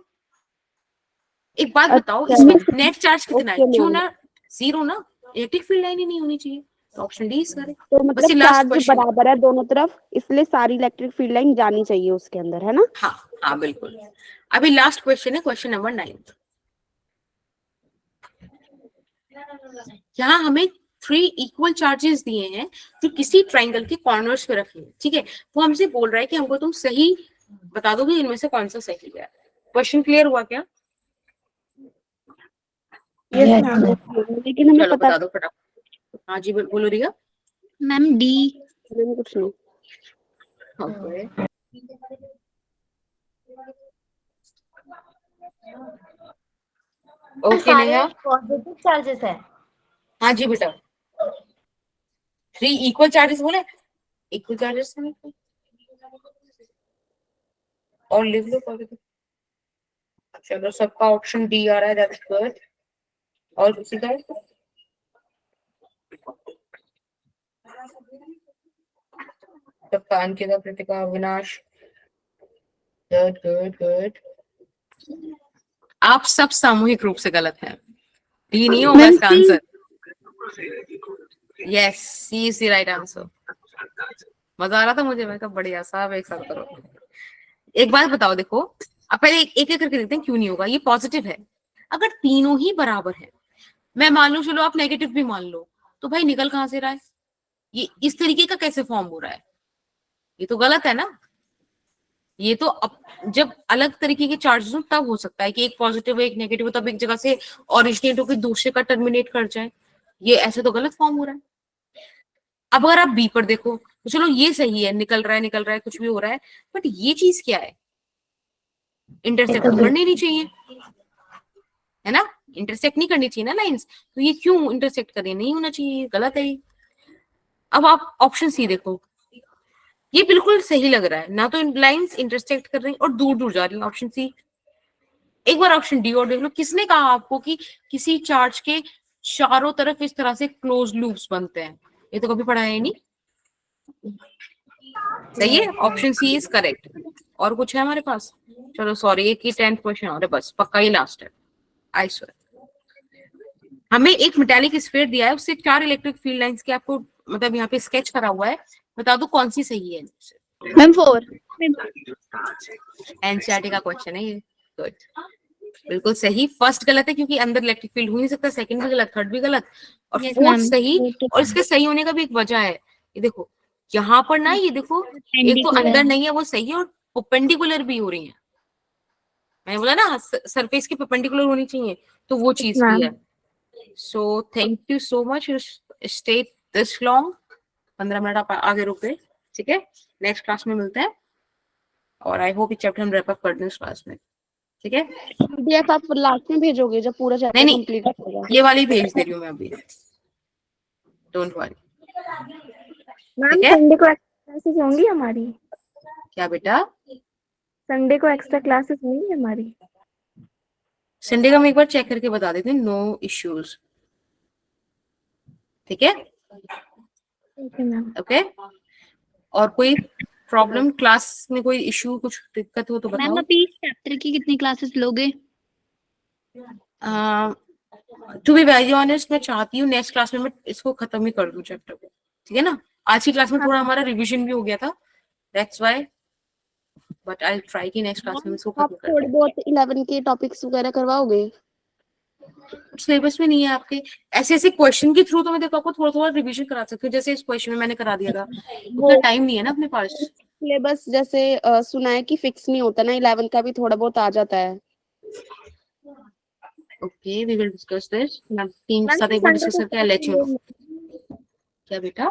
एक बात बताओ, इसमें नेट चार्ज कितना है? क्यों ना 0 ना, इलेक्ट्रिक फील्ड लाइन ही नहीं होनी चाहिए। तो ऑप्शन डी इज करेक्ट। तो बस मतलब ये लास्ट चार्ज क्वेश्चन। बराबर है दोनों तरफ, इसलिए सारी इलेक्ट्रिक फील्ड लाइन जानी चाहिए उसके अंदर, है ना? हाँ हाँ बिल्कुल। अभी लास्ट क्वेश्चन है, क्वेश्चन नंबर 9। यहाँ हमें 3 इक्वल चार्जेस दिए हैं जो किसी ट्राइंगल के कॉर्नर्स पे रखे हैं, ठीक है। वो हमसे बोल रहा है कि हमको तुम सही बता दोगे इनमें से कौन सा सही है। क्वेश्चन क्लियर हुआ क्या? लेकिन हमें चलो पता बता दो फटाफट। हाँ जी बोलो रिया। Ma'am D. मैंने कुछ नहीं। Okay okay Neha. Positive charges है। हाँ जी बेटा, 3 इक्वल चार्जेस बोले, इक्वल चार्जेस और लिख लो पॉजिटिव। चलो सबका ऑप्शन डी आ रहा है, दैट्स गुड। और किसी का? सबका Ankita, Kritika, Avinash, good good good. आप सब सामूहिक रूप से गलत हैं। डी नहीं होगा इसका answer. Yes, C is the right answer. मजा आ रहा था मुझे, मैं कहा बढ़िया, सब एक साथ करो। एक बात बताओ, देखो अब पहले एक एक करके देखते हैं क्यों नहीं होगा। ये पॉजिटिव है, अगर तीनों ही बराबर है, मैं मान लूं, चलो आप नेगेटिव भी मान लो, तो भाई निकल कहां से रहा है? ये इस तरीके का कैसे फॉर्म हो रहा है? ये तो गलत है ना। ये तो जब अलग तरीके के चार्जेस हो तब हो सकता है कि एक पॉजिटिव है एक नेगेटिव, तब एक जगह से ओरिजिनेट होकर दूसरे का टर्मिनेट कर जाए। ये ऐसे तो गलत फॉर्म हो रहा है। अब अगर आप बी पर देखो तो चलो ये सही है, निकल रहा है कुछ भी हो रहा है, बट ये चीज क्या है? इंटरसेक्ट तो करनी नहीं चाहिए, है ना? इंटरसेक्ट नहीं करनी चाहिए ना लाइंस, तो ये क्यों इंटरसेक्ट करें? नहीं होना चाहिए, गलत है ये। अब आप ऑप्शन सी देखो, ये बिल्कुल सही लग रहा है ना, तो लाइंस इंटरसेक्ट कर रही और दूर दूर जा रही है, ऑप्शन सी। एक बार ऑप्शन डी और देख लो, किसने कहा आपको कि किसी चार्ज के चारों तरफ इस तरह से क्लोज लूप्स बनते हैं? ये तो कभी पढ़ा है नहीं। सही है, ऑप्शन सी इज करेक्ट। और कुछ है हमारे पास? चलो सॉरी, एक ही 10th क्वेश्चन और है बस, पक्का ही लास्ट है। I swear. हमें एक मेटालिक स्फीयर दिया है, उससे 4 इलेक्ट्रिक फील्ड लाइंस के आपको मतलब यहाँ पे स्केच करा हुआ है, बता दो कौन सी सही है। मैम 4 एनसीईआरटी का क्वेश्चन है ये। गुड, बिल्कुल सही। फर्स्ट गलत है क्योंकि अंदर इलेक्ट्रिक फील्ड हो नहीं सकता, सेकंड भी गलत, थर्ड भी गलत, और Yes, फोर्थ ma'am. सही। और इसके सही होने का भी एक वजह है, ये देखो यहाँ पर ना, ये देखो एक तो अंदर नहीं है वो सही है, और परपेंडिकुलर भी हो रही है। मैंने बोला ना सरफेस के परपेंडिकुलर होनी चाहिए, तो वो चीज भी है। So thank you so much, you stay this long. 15 minute आप आगे रुक गए, ठीक है। नेक्स्ट क्लास में मिलते हैं, और आई होप ये चैप्टर हम रैप अप कर दें इस क्लास में, ठीक है। पीडीएफ आप लास्ट में भेजोगे जब पूरा चैप्टर नहीं कंप्लीट होगा? ये वाली भेज दे रही हूँ मैं अभी, डोंट वरी। मैम ठीक है? संडे को एक्स्ट्रा क्लासेस होंगी हमारी? क्या बेटा? संडे को एक्स्ट्रा क्लासेस होंगी हमारी? संडे का हम एक बार चेक करके बता देते हैं, नो इश्यूज, ठीक है। Okay ma'am. ओके, और कोई प्रॉब्लम क्लास में, कोई इशू, कुछ दिक्कत हो तो मैम बताओ। अभी चैप्टर की कितनी क्लासेस लोगे? टू बी वेरी ऑनेस्ट, मैं चाहती हूँ नेक्स्ट क्लास में मैं इसको खत्म ही कर दूं चैप्टर को, ठीक है ना। आज की क्लास में थोड़ा हमारा रिवीजन भी हो गया था, that's why, but I will try कि नेक्स्ट क्लास में इसको आप खत्म कर थोड़े दें। बहुत 11 के टॉपिक्स वगैरह करवाओगे? सिलेबस में नहीं है आपके, ऐसे ऐसे क्वेश्चन के थ्रू तो मैं देखो आपको थोड़ा थोड़ा रिवीजन करा सकती हूँ, जैसे इस क्वेश्चन में मैंने करा दिया था। उतना टाइम नहीं है ना अपने पास। सिलेबस जैसे सुना है कि फिक्स नहीं होता ना, 11th का भी थोड़ा बहुत आ जाता है। Okay, we will discuss this. मैं टीम के मैम साथ एक बार संडे डिस्कस को करके लेट यू नो। क्या बेटा?